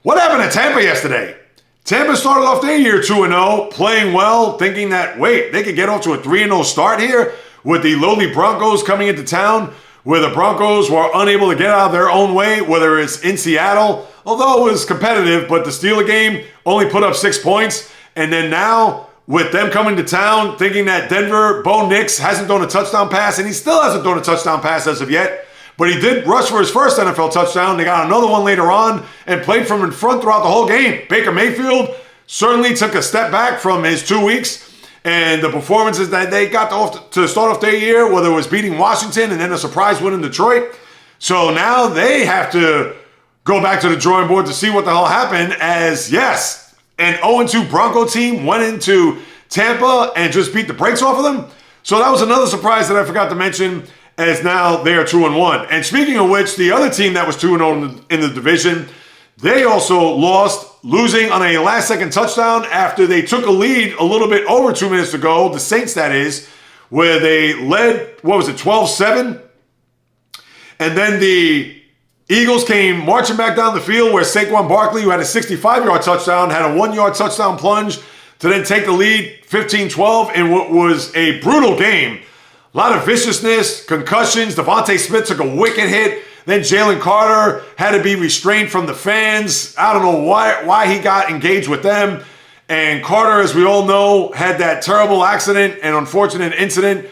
What happened to Tampa yesterday? Tampa started off their year 2-0, playing well, thinking that, they could get off to a 3-0 start here with the lowly Broncos coming into town, where the Broncos were unable to get out of their own way, whether it's in Seattle, although it was competitive, but the Steeler game only put up 6 points. And then now, with them coming to town, thinking that Denver, Bo Nix, hasn't thrown a touchdown pass, and he still hasn't thrown a touchdown pass as of yet. But he did rush for his first NFL touchdown. They got another one later on and played from in front throughout the whole game. Baker Mayfield certainly took a step back from his 2 weeks. And the performances that they got to start off their year, whether it was beating Washington and then a surprise win in Detroit. So now they have to go back to the drawing board to see what the hell happened, as, yes, an 0-2 Bronco team went into Tampa and just beat the brakes off of them. So that was another surprise that I forgot to mention, as now they are 2-1. And speaking of which, the other team that was 2-0 in the division, They also lost, losing on a last-second touchdown after they took a lead a little bit over 2 minutes to go, the Saints that is, where they led, 12-7? And then the Eagles came marching back down the field where Saquon Barkley, who had a 65-yard touchdown, had a 1-yard touchdown plunge to then take the lead 15-12 in what was a brutal game. A lot of viciousness, concussions. Devontae Smith took a wicked hit. Then Jalen Carter had to be restrained from the fans. I don't know why he got engaged with them. And Carter, as we all know, had that terrible accident and unfortunate incident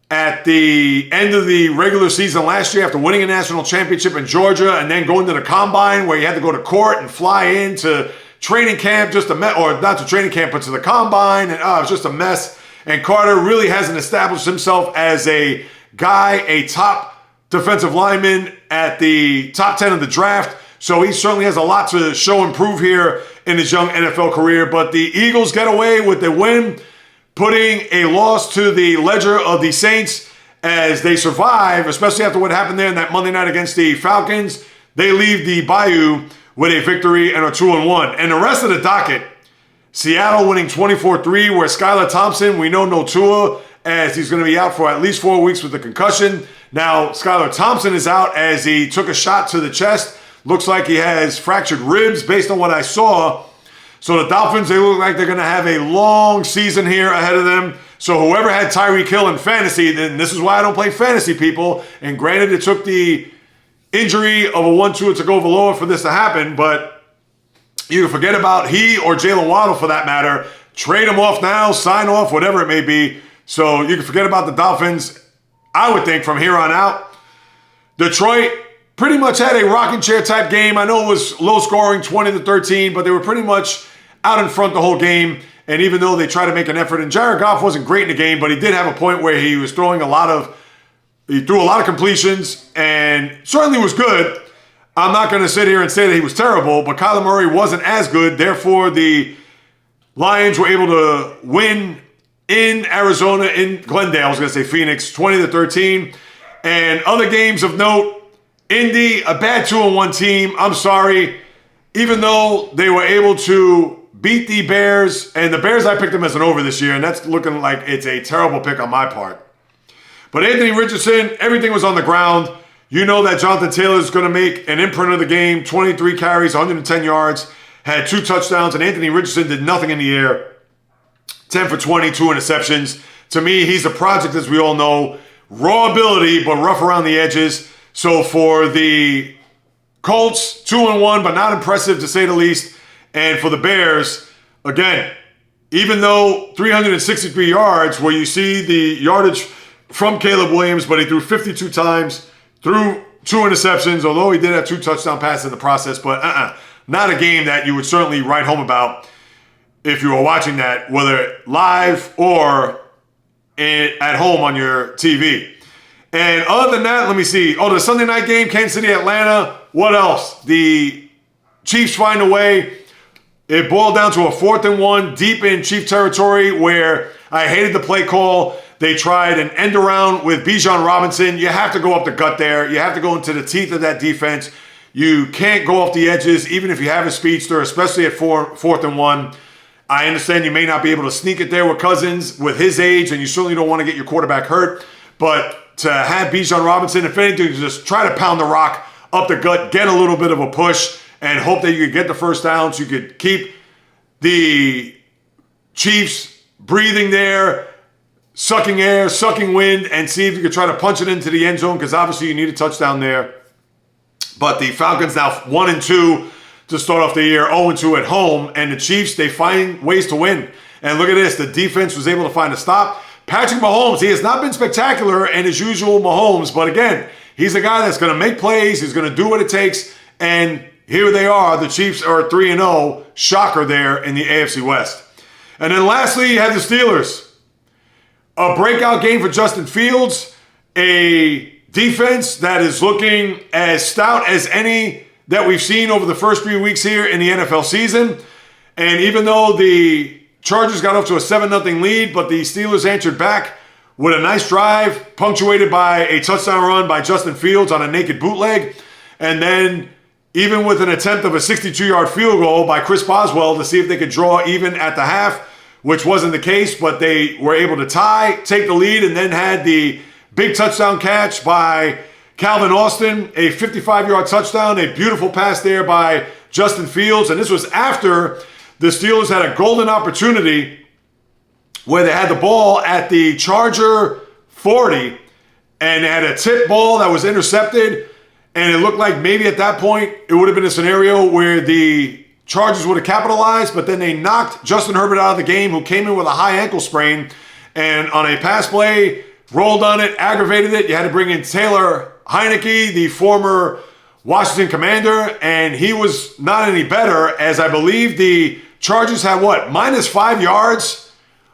at the end of the regular season last year after winning a national championship in Georgia and then going to the combine where he had to go to court and fly into training camp, or not to training camp, but to the combine. And it was just a mess. And Carter really hasn't established himself as a guy, a top defensive lineman at the top 10 of the draft. So he certainly has a lot to show and prove here in his young NFL career. But the Eagles get away with the win, putting a loss to the ledger of the Saints as they survive, especially after what happened there in that Monday night against the Falcons. They leave the Bayou with a victory and are 2-1. And the rest of the docket, Seattle winning 24-3, where Skylar Thompson, we know no Tua, as he's going to be out for at least 4 weeks with a concussion. Now, Skylar Thompson is out as he took a shot to the chest. Looks like he has fractured ribs based on what I saw. So the Dolphins, they look like they're going to have a long season here ahead of them. So whoever had Tyreek Hill in fantasy, then this is why I don't play fantasy, people. And granted, it took the injury of a 1-2 to go Tagovailoa for this to happen, but you can forget about he or Jalen Waddle for that matter. Trade him off now, sign off, whatever it may be. So you can forget about the Dolphins, I would think, from here on out. Detroit pretty much had a rocking chair type game. I know it was low scoring, 20-13, but they were pretty much out in front the whole game. And even though they tried to make an effort, and Jared Goff wasn't great in the game, but he did have a point where he was throwing he threw a lot of completions and certainly was good. I'm not going to sit here and say that he was terrible, but Kyler Murray wasn't as good. Therefore, the Lions were able to win in Arizona, in Glendale. I was going to say Phoenix, 20-13. And other games of note, Indy, a bad 2-1 team. I'm sorry. Even though they were able to beat the Bears, and the Bears, I picked them as an over this year, and that's looking like it's a terrible pick on my part. But Anthony Richardson, everything was on the ground. You know that Jonathan Taylor is going to make an imprint of the game, 23 carries, 110 yards, had 2 touchdowns, and Anthony Richardson did nothing in the air. 10 for 20, 2 interceptions. To me, he's a project, as we all know. Raw ability, but rough around the edges. So for the Colts, 2-1, but not impressive to say the least. And for the Bears, again, even though 363 yards, where you see the yardage from Caleb Williams, but he threw 52 times, threw 2 interceptions, although he did have 2 touchdown passes in the process. But not a game that you would certainly write home about if you were watching that, whether live or at home on your TV. And other than that, let me see. Oh, the Sunday night game, Kansas City, Atlanta. What else? The Chiefs find a way. It boiled down to a 4th-and-1 deep in Chief territory where I hated the play call. They tried an end around with Bijan Robinson. You have to go up the gut there. You have to go into the teeth of that defense. You can't go off the edges, even if you have a speedster, especially at 4th-and-1. I understand you may not be able to sneak it there with Cousins with his age, and you certainly don't want to get your quarterback hurt. But to have Bijan Robinson, if anything, to just try to pound the rock up the gut, get a little bit of a push, and hope that you could get the first down so you could keep the Chiefs breathing there, sucking air, sucking wind, and see if you could try to punch it into the end zone, because obviously you need a touchdown there. But the Falcons now 1-2 to start off the year, 0-2 at home, and the Chiefs, they find ways to win. And look at this, the defense was able to find a stop. Patrick Mahomes, he has not been spectacular in his usual Mahomes, but again, he's a guy that's going to make plays, he's going to do what it takes, and here they are. The Chiefs are 3-0, shocker there in the AFC West. And then lastly, you have the Steelers. A breakout game for Justin Fields, a defense that is looking as stout as any that we've seen over the first 3 weeks here in the NFL season. And even though the Chargers got off to a 7-0 lead, but the Steelers answered back with a nice drive, punctuated by a touchdown run by Justin Fields on a naked bootleg. And then even with an attempt of a 62-yard field goal by Chris Boswell to see if they could draw even at the half, which wasn't the case, but they were able to tie, take the lead, and then had the big touchdown catch by Calvin Austin, a 55-yard touchdown, a beautiful pass there by Justin Fields. And this was after the Steelers had a golden opportunity where they had the ball at the Charger 40, and they had a tip ball that was intercepted. And it looked like maybe at that point it would have been a scenario where the Chargers would have capitalized, but then they knocked Justin Herbert out of the game, who came in with a high ankle sprain. And on a pass play, rolled on it, aggravated it. You had to bring in Taylor Heineke, the former Washington Commander, and he was not any better, as I believe the Chargers had, minus 5 yards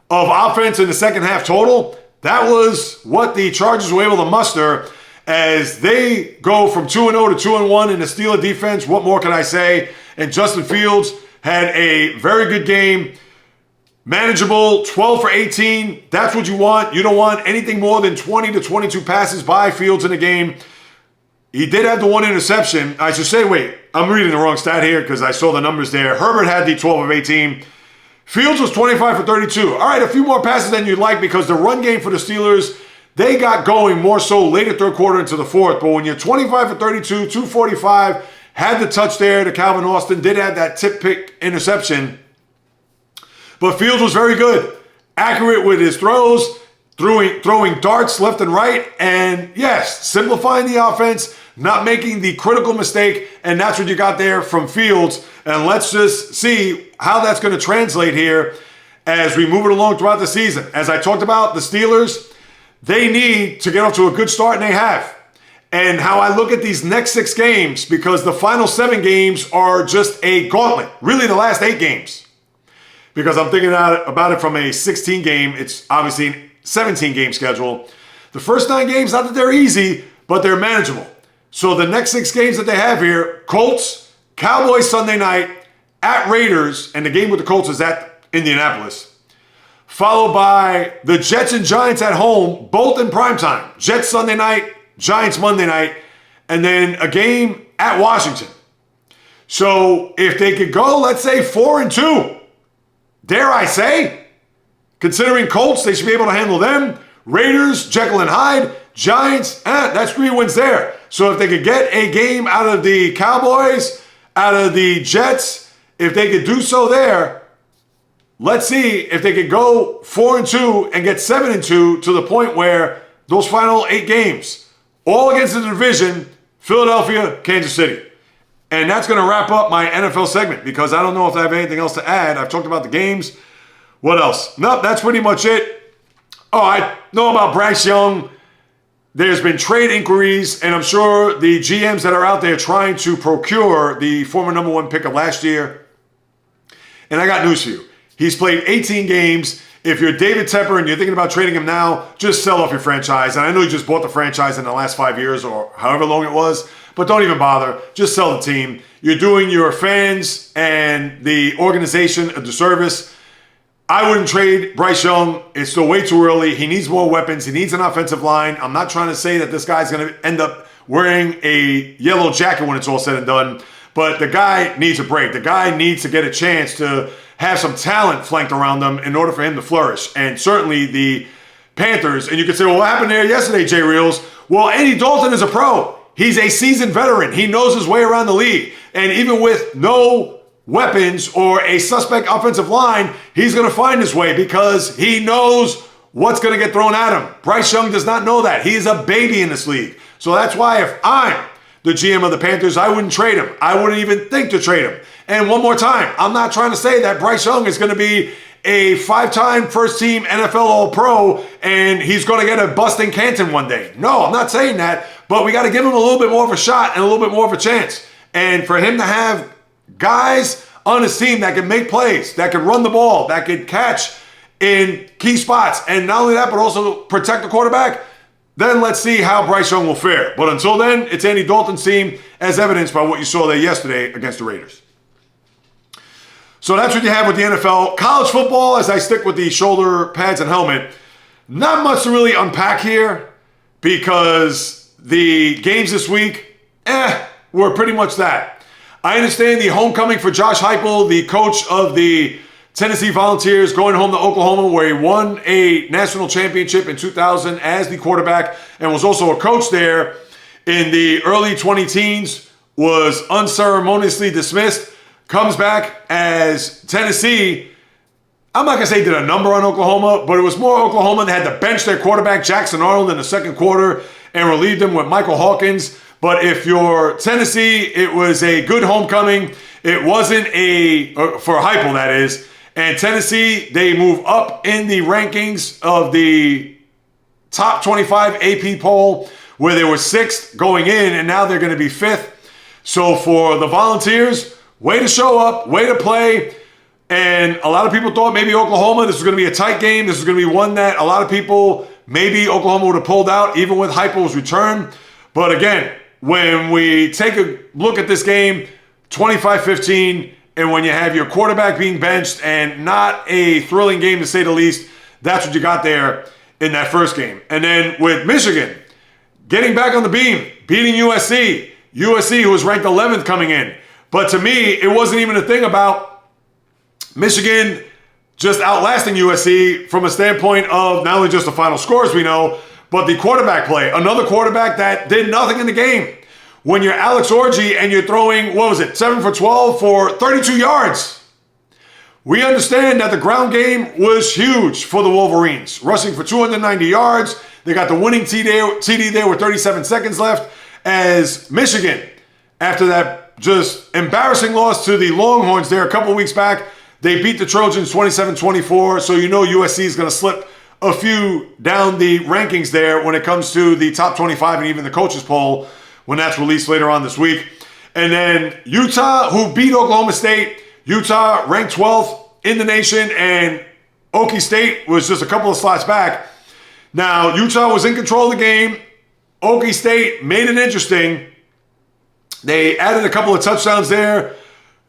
of offense in the second half total. That was what the Chargers were able to muster as they go from 2-0 to 2-1 in the Steeler defense. What more can I say? And Justin Fields had a very good game. Manageable, 12 for 18. That's what you want. You don't want anything more than 20 to 22 passes by Fields in the game. He did have the one interception. I should say, I'm reading the wrong stat here because I saw the numbers there. Herbert had the 12 of 18. Fields was 25 for 32. All right, a few more passes than you'd like because the run game for the Steelers, they got going more so later third quarter into the fourth. But when you're 25 for 32, 245, had the touch there to Calvin Austin, did have that tip pick interception. But Fields was very good. Accurate with his throws, throwing darts left and right. And yes, simplifying the offense, not making the critical mistake. And that's what you got there from Fields. And let's just see how that's going to translate here as we move it along throughout the season. As I talked about, the Steelers, they need to get off to a good start, and they have. And how I look at these next 6 games, because the final 7 games are just a gauntlet. Really the last 8 games. Because I'm thinking about it from a 16 game, it's obviously a 17 game schedule. The first 9 games, not that they're easy, but they're manageable. So the next 6 games that they have here, Colts, Cowboys Sunday night, at Raiders, and the game with the Colts is at Indianapolis. Followed by the Jets and Giants at home, both in primetime. Jets Sunday night, Giants Monday night, and then a game at Washington. So if they could go, let's say 4-2, dare I say, considering Colts, they should be able to handle them. Raiders, Jekyll and Hyde. Giants, that's 3 wins there. So if they could get a game out of the Cowboys, out of the Jets, if they could do so there, let's see if they could go 4-2 and get 7-2 to the point where those final 8 games, all against the division, Philadelphia, Kansas City. And that's going to wrap up my NFL segment because I don't know if I have anything else to add. I've talked about the games. What else? Nope, that's pretty much it. Oh, I know about Bryce Young. There's been trade inquiries, and I'm sure the GMs that are out there trying to procure the former number 1 pick of last year. And I got news for you. He's played 18 games. If you're David Tepper and you're thinking about trading him now, just sell off your franchise. And I know you just bought the franchise in the last 5 years or however long it was, but don't even bother. Just sell the team. You're doing your fans and the organization a disservice. I wouldn't trade Bryce Young. It's still way too early. He needs more weapons. He needs an offensive line. I'm not trying to say that this guy's going to end up wearing a yellow jacket when it's all said and done, but the guy needs a break. The guy needs to get a chance to have some talent flanked around them in order for him to flourish. And certainly the Panthers, and you could say, well, what happened there yesterday, JAYREELZ? Well, Andy Dalton is a pro. He's a seasoned veteran. He knows his way around the league. And even with no weapons or a suspect offensive line, he's going to find his way because he knows what's going to get thrown at him. Bryce Young does not know that. He is a baby in this league. So that's why if I'm the GM of the Panthers, I wouldn't trade him. I wouldn't even think to trade him. And one more time, I'm not trying to say that Bryce Young is going to be a 5-time first-team NFL All-Pro and he's going to get a busting Canton one day. No, I'm not saying that, but we got to give him a little bit more of a shot and a little bit more of a chance. And for him to have guys on his team that can make plays, that can run the ball, that can catch in key spots, and not only that, but also protect the quarterback, then let's see how Bryce Young will fare. But until then, it's Andy Dalton's team, as evidenced by what you saw there yesterday against the Raiders. So that's what you have with the NFL. College football, as I stick with the shoulder pads and helmet, not much to really unpack here because the games this week, were pretty much that. I understand the homecoming for Josh Heupel, the coach of the Tennessee Volunteers, going home to Oklahoma, where he won a national championship in 2000 as the quarterback and was also a coach there in the early 20-teens, was unceremoniously dismissed, comes back as Tennessee. I'm not going to say did a number on Oklahoma, but it was more Oklahoma. They had to bench their quarterback, Jackson Arnold, in the second quarter and relieved him with Michael Hawkins. But if you're Tennessee, it was a good homecoming. It wasn't for Heupel, that is. And Tennessee, they move up in the rankings of the top 25 AP poll, where they were 6th going in, and now they're going to be 5th. So for the Volunteers, way to show up, way to play. And a lot of people thought maybe Oklahoma, this was going to be a tight game. This was going to be one that a lot of people, maybe Oklahoma would have pulled out, even with Heupel's return. But again, when we take a look at this game, 25-15, and when you have your quarterback being benched and not a thrilling game to say the least, that's what you got there in that first game. And then with Michigan, getting back on the beam, beating USC. USC, who was ranked 11th coming in. But to me, it wasn't even a thing about Michigan just outlasting USC from a standpoint of not only just the final scores we know, but the quarterback play. Another quarterback that did nothing in the game. When you're Alex Orji and you're throwing, 7 for 12 for 32 yards. We understand that the ground game was huge for the Wolverines, rushing for 290 yards. They got the winning TD there with 37 seconds left, as Michigan, after that just embarrassing loss to the Longhorns there a couple weeks back, they beat the Trojans 27-24. So you know USC is going to slip a few down the rankings there when it comes to the top 25 and even the coaches poll when that's released later on this week. And then Utah, who beat Oklahoma State. Utah ranked 12th in the nation, and Okie State was just a couple of slots back. Now, Utah was in control of the game. Okie State made it interesting. They added a couple of touchdowns there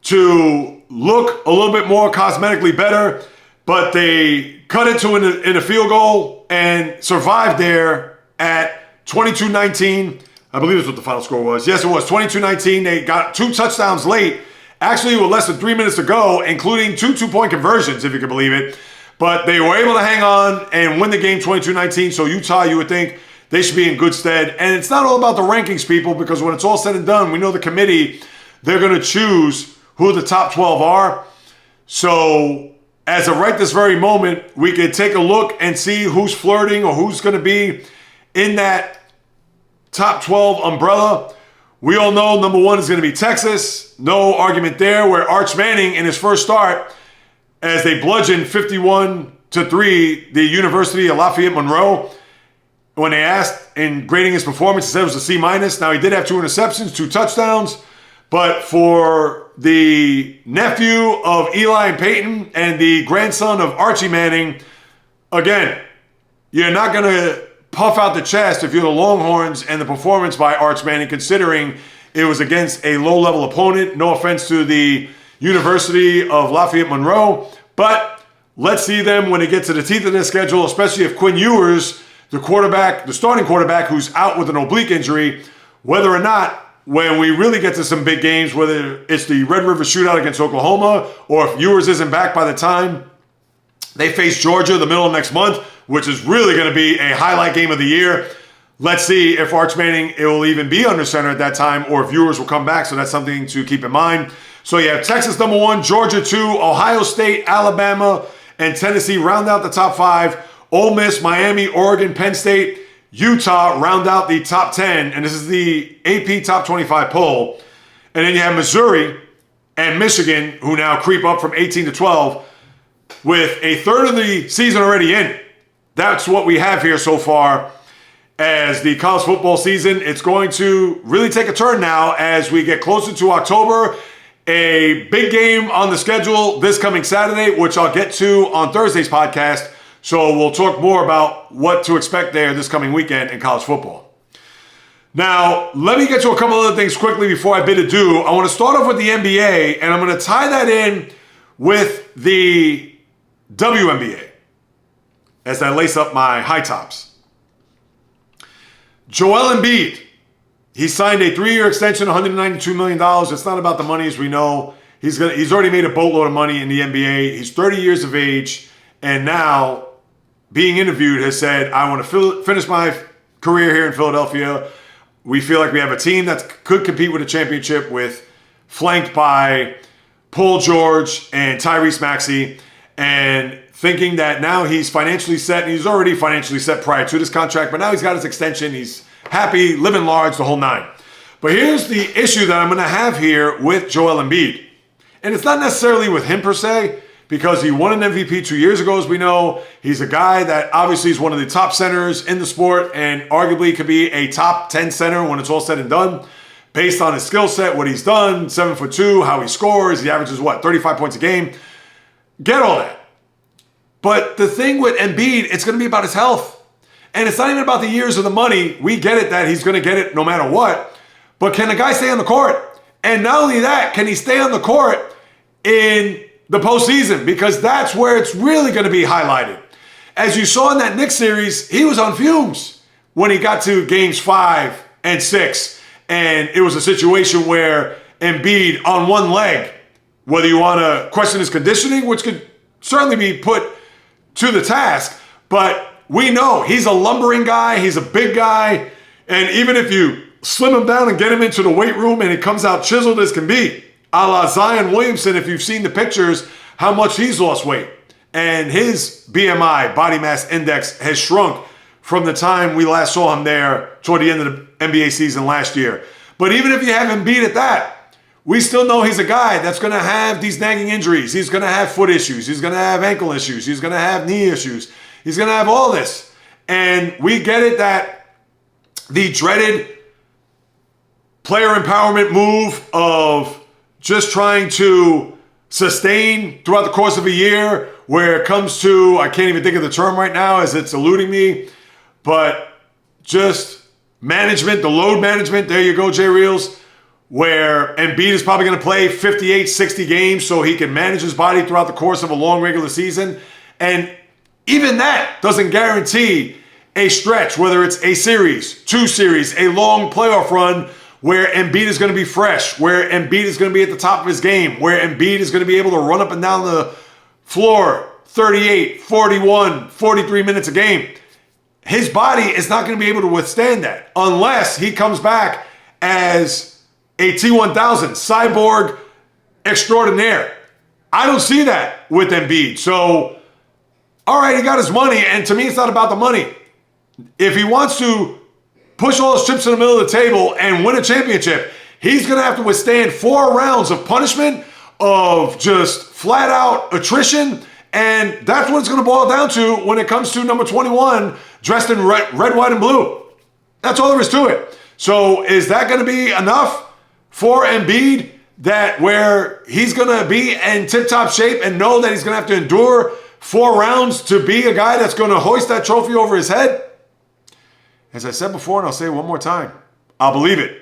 to look a little bit more cosmetically better, but they cut it to in a field goal and survived there at 22-19. I believe that's what the final score was. Yes, it was 22-19. They got 2 touchdowns late, actually with less than 3 minutes to go, including 2 two-point conversions, if you can believe it. But they were able to hang on and win the game 22-19. So Utah, you would think they should be in good stead. And it's not all about the rankings, people, because when it's all said and done, we know the committee, they're going to choose who the top 12 are. So as of right this very moment, we could take a look and see who's flirting or who's going to be in that top 12 umbrella. We all know number 1 is going to be Texas. No argument there, where Arch Manning in his first start, as they bludgeoned 51-3 the University of Lafayette Monroe. When they asked in grading his performance, he said it was a C-. Now, he did have 2 interceptions, 2 touchdowns. But for the nephew of Eli and Peyton and the grandson of Archie Manning, again, you're not going to puff out the chest if you're the Longhorns and the performance by Arch Manning, considering it was against a low-level opponent. No offense to the University of Lafayette Monroe, but let's see them when they get to the teeth of their schedule, especially if Quinn Ewers, the starting quarterback who's out with an oblique injury, whether or not when we really get to some big games, whether it's the Red River Shootout against Oklahoma or if Ewers isn't back by the time they face Georgia the middle of next month, which is really going to be a highlight game of the year. Let's see if Arch Manning will even be under center at that time or if Ewers will come back, so that's something to keep in mind. So you have Texas number 1, Georgia 2, Ohio State, Alabama, and Tennessee round out the top 5. Ole Miss, Miami, Oregon, Penn State, Utah round out the top 10. And this is the AP top 25 poll. And then you have Missouri and Michigan, who now creep up from 18 to 12 with a third of the season already in. That's what we have here so far as the college football season. It's going to really take a turn now as we get closer to October. A big game on the schedule this coming Saturday, which I'll get to on Thursday's podcast. So we'll talk more about what to expect there this coming weekend in college football. Now, let me get to a couple other things quickly before I bid adieu. I want to start off with the NBA, and I'm going to tie that in with the WNBA as I lace up my high tops. Joel Embiid, he signed a 3-year extension, $192 million. It's not about the money, as we know. He's already made a boatload of money in the NBA. He's 30 years of age, and now being interviewed has said, I want to finish my career here in Philadelphia. We feel like we have a team that could compete with a championship, flanked by Paul George and Tyrese Maxey, and thinking that now he's financially set, and he's already financially set prior to this contract, but now he's got his extension. He's happy, living large, the whole nine. But here's the issue that I'm going to have here with Joel Embiid. And it's not necessarily with him per se, because he won an MVP 2 years ago, as we know. He's a guy that obviously is one of the top centers in the sport and arguably could be a top 10 center when it's all said and done. Based on his skill set, what he's done, 7'2", how he scores, he averages 35 points a game. Get all that. But the thing with Embiid, it's going to be about his health. And it's not even about the years or the money. We get it that he's going to get it no matter what. But can the guy stay on the court? And not only that, can he stay on the court in the postseason? Because that's where it's really going to be highlighted. As you saw in that Knicks series, he was on fumes when he got to games 5 and 6. And it was a situation where Embiid on one leg, whether you want to question his conditioning, which could certainly be put to the task, but we know he's a lumbering guy, he's a big guy, and even if you slim him down and get him into the weight room and he comes out chiseled as can be, a la Zion Williamson, if you've seen the pictures, how much he's lost weight. And his BMI, body mass index, has shrunk from the time we last saw him there toward the end of the NBA season last year. But even if you have Embiid at that, we still know he's a guy that's going to have these nagging injuries. He's going to have foot issues. He's going to have ankle issues. He's going to have knee issues. He's going to have all this. And we get it that the dreaded player empowerment move of just trying to sustain throughout the course of a year, where it comes to, I can't even think of the term right now as it's eluding me, but just management, the load management, there you go, JAYREELZ, where Embiid is probably going to play 58, 60 games so he can manage his body throughout the course of a long regular season. And even that doesn't guarantee a stretch, whether it's a series, 2 series, a long playoff run where Embiid is going to be fresh, where Embiid is going to be at the top of his game, where Embiid is going to be able to run up and down the floor 38, 41, 43 minutes a game. His body is not going to be able to withstand that unless he comes back as a T1000, cyborg extraordinaire. I don't see that with Embiid. So, all right, he got his money, and to me, it's not about the money. If he wants to push all his chips in the middle of the table and win a championship, he's going to have to withstand 4 rounds of punishment, of just flat-out attrition, and that's what it's going to boil down to when it comes to number 21, dressed in red, white, and blue. That's all there is to it. So is that going to be enough for Embiid, that where he's going to be in tip-top shape and know that he's going to have to endure 4 rounds to be a guy that's going to hoist that trophy over his head? As I said before, and I'll say it one more time, I'll believe it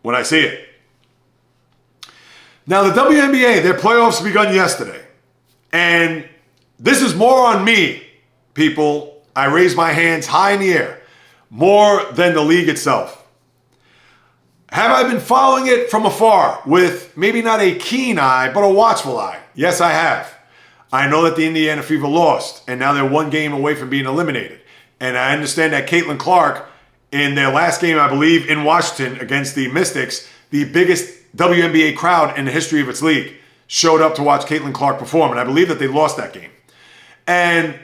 when I see it. Now, the WNBA, their playoffs begun yesterday. And this is more on me, people. I raise my hands high in the air, more than the league itself. Have I been following it from afar with maybe not a keen eye, but a watchful eye? Yes, I have. I know that the Indiana Fever lost, and now they're 1 game away from being eliminated. And I understand that Caitlin Clark, in their last game, I believe, in Washington against the Mystics, the biggest WNBA crowd in the history of its league, showed up to watch Caitlin Clark perform. And I believe that they lost that game. And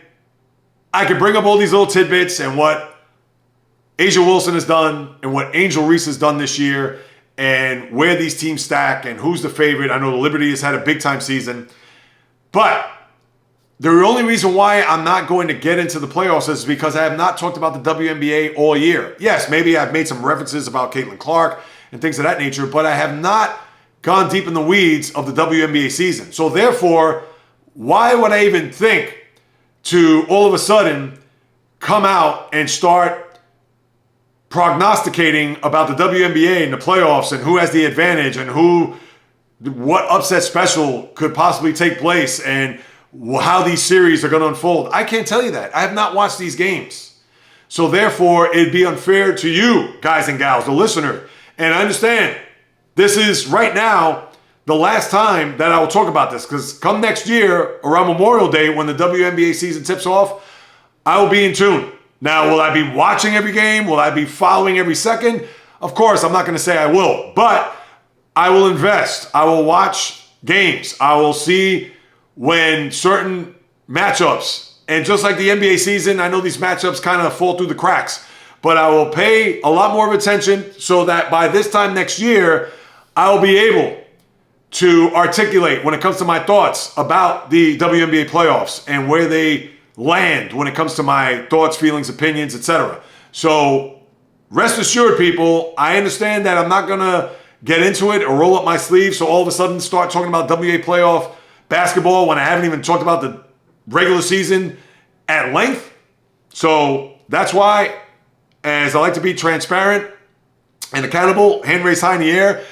I could bring up all these little tidbits and what Asia Wilson has done and what Angel Reese has done this year and where these teams stack and who's the favorite. I know the Liberty has had a big-time season. But the only reason why I'm not going to get into the playoffs is because I have not talked about the WNBA all year. Yes, maybe I've made some references about Caitlin Clark and things of that nature, but I have not gone deep in the weeds of the WNBA season. So therefore, why would I even think to all of a sudden come out and start prognosticating about the WNBA and the playoffs and who has the advantage and what upset special could possibly take place and how these series are going to unfold? I can't tell you that. I have not watched these games. So therefore, it'd be unfair to you, guys and gals, the listener, And I understand this is right now the last time that I will talk about this, because come next year, around Memorial Day, when the WNBA season tips off, I will be in tune. Now, will I be watching every game? Will I be following every second? Of course, I'm not going to say I will, but I will invest. I will watch games. I will see when certain matchups, and just like the NBA season, I know these matchups kind of fall through the cracks, but I will pay a lot more of attention so that by this time next year, I will be able to articulate when it comes to my thoughts about the WNBA playoffs and where they land when it comes to my thoughts, feelings, opinions, etc. So rest assured, people, I understand that I'm not going to get into it or roll up my sleeves so all of a sudden start talking about WNBA playoff basketball when I haven't even talked about the regular season at length. So that's why, as I like to be transparent and accountable, hand raised high in the air,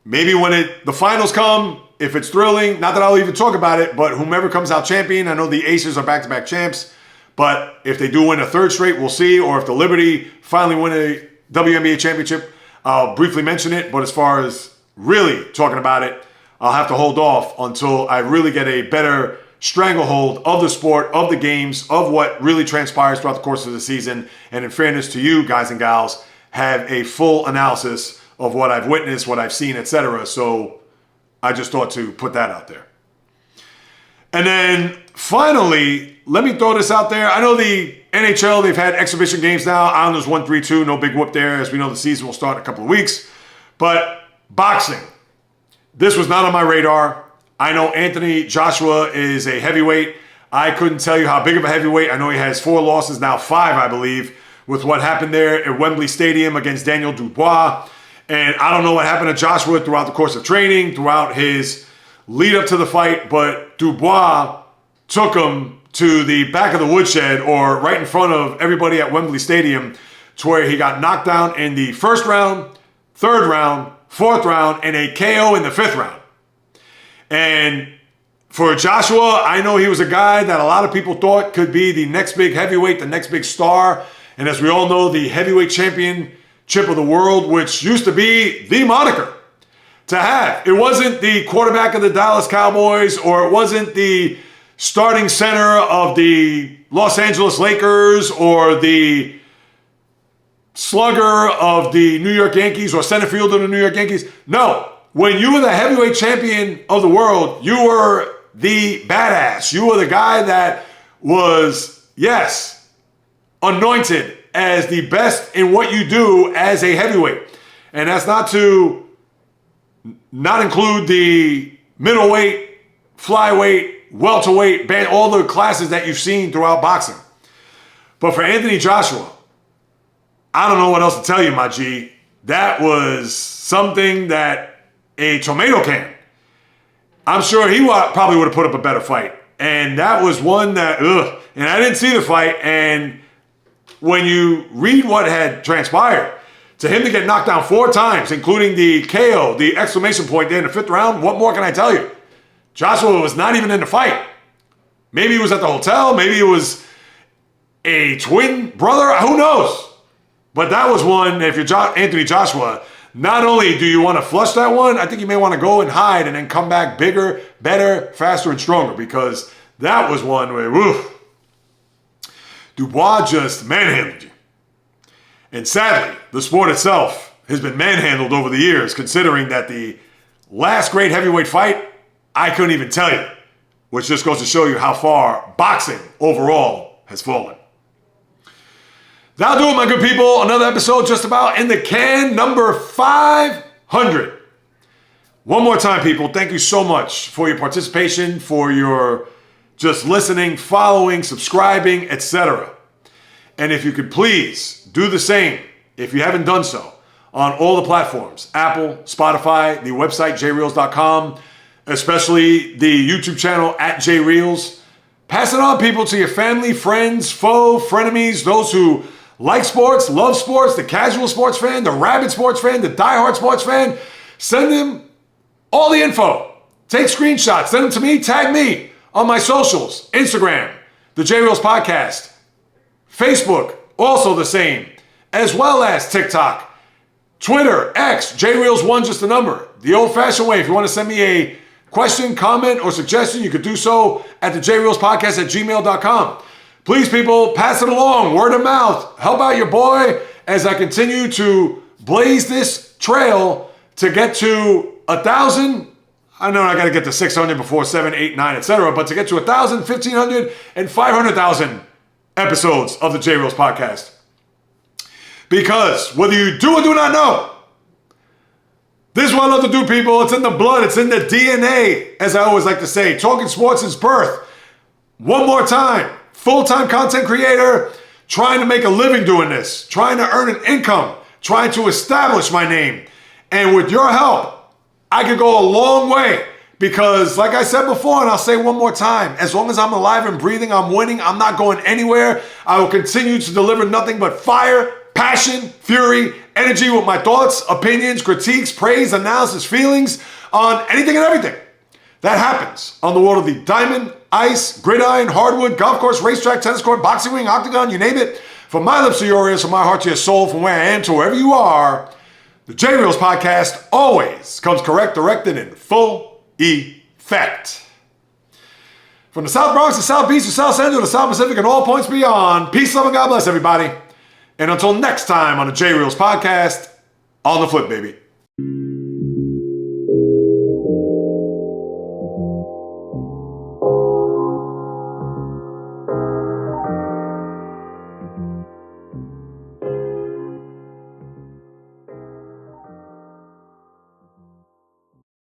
maybe when the finals come, if it's thrilling, not that I'll even talk about it, but whomever comes out champion, I know the Aces are back-to-back champs, but if they do win a third straight, we'll see. Or if the Liberty finally win a WNBA championship, I'll briefly mention it. But as far as really talking about it, I'll have to hold off until I really get a better stranglehold of the sport, of the games, of what really transpires throughout the course of the season. And in fairness to you guys and gals, have a full analysis of what I've witnessed, what I've seen, etc. So I just thought to put that out there. And then finally, let me throw this out there. I know the NHL, they've had exhibition games now. Islanders 1-3-2, no big whoop there. As we know, the season will start in a couple of weeks. But boxing, this was not on my radar. I know Anthony Joshua is a heavyweight. I couldn't tell you how big of a heavyweight. I know he has 4 losses, now 5, I believe, with what happened there at Wembley Stadium against Daniel DuBois. And I don't know what happened to Joshua throughout the course of training, throughout his lead up to the fight, but DuBois took him to the back of the woodshed, or right in front of everybody at Wembley Stadium, to where he got knocked down in the first round, third round, fourth round, and a KO in the 5th round. And for Joshua, I know he was a guy that a lot of people thought could be the next big heavyweight, the next big star. And as we all know, the heavyweight championship of the world, which used to be the moniker to have. It wasn't the quarterback of the Dallas Cowboys, or it wasn't the starting center of the Los Angeles Lakers, or the slugger of the New York Yankees, or center fielder of the New York Yankees. No, when you were the heavyweight champion of the world, you were the badass. You were the guy that was, yes, anointed as the best in what you do as a heavyweight. And that's not to not include the middleweight, flyweight, welterweight, all the classes that you've seen throughout boxing. But for Anthony Joshua, I don't know what else to tell you, my G. That was something that a tomato can. I'm sure he probably would have put up a better fight. And that was one that, and I didn't see the fight. And when you read what had transpired, to him to get knocked down 4 times, including the KO, the exclamation point there in the 5th round, what more can I tell you? Joshua was not even in the fight. Maybe he was at the hotel. Maybe it was a twin brother. Who knows? But that was one, if you're Anthony Joshua, not only do you want to flush that one, I think you may want to go and hide and then come back bigger, better, faster, and stronger, because that was one where, woof, DuBois just manhandled you. And sadly, the sport itself has been manhandled over the years, considering that the last great heavyweight fight, I couldn't even tell you, which just goes to show you how far boxing overall has fallen. That'll do it, my good people. Another episode just about in the can, number 500. One more time, people, thank you so much for your participation, for your just listening, following, subscribing, etc. And if you could please do the same, if you haven't done so, on all the platforms, Apple, Spotify, the website, JAYREELZ.com, especially the YouTube channel at JAYREELZ. Pass it on, people, to your family, friends, foe, frenemies, those who like sports, love sports, the casual sports fan, the rabid sports fan, the diehard sports fan. Send them all the info. Take screenshots. Send them to me. Tag me on my socials. Instagram, the JAYREELZ Podcast. Facebook, also the same. As well as TikTok. Twitter, X, JAYREELZ1, just a number. The old-fashioned way, if you want to send me a question, comment, or suggestion, you could do so at the JAYREELZpodcast@gmail.com. Please, people, pass it along, word of mouth. Help out your boy as I continue to blaze this trail to get to 1,000. I know I got to get to 600 before 7, 8, 9, etc. But to get to 1,000, 1,500, and 500,000 episodes of the JAYREELZ podcast. Because whether you do or do not know, this is what I love to do, people. It's in the blood. It's in the DNA, as I always like to say. Talking sports is birth. One more time. Full-time content creator, trying to make a living doing this, trying to earn an income, trying to establish my name. And with your help, I could go a long way because, like I said before, and I'll say one more time, as long as I'm alive and breathing, I'm winning. I'm not going anywhere. I will continue to deliver nothing but fire, passion, fury, energy with my thoughts, opinions, critiques, praise, analysis, feelings on anything and everything that happens on the world of the diamond, ice, gridiron, hardwood, golf course, racetrack, tennis court, boxing ring, octagon, you name it. From my lips to your ears, from my heart to your soul, from where I am to wherever you are, the JAYREELZ podcast always comes correct, directed, in full effect. From the South Bronx to South Beach to South Central to South Pacific and all points beyond, peace, love, and God bless everybody. And until next time on the JAYREELZ podcast, on the flip, baby.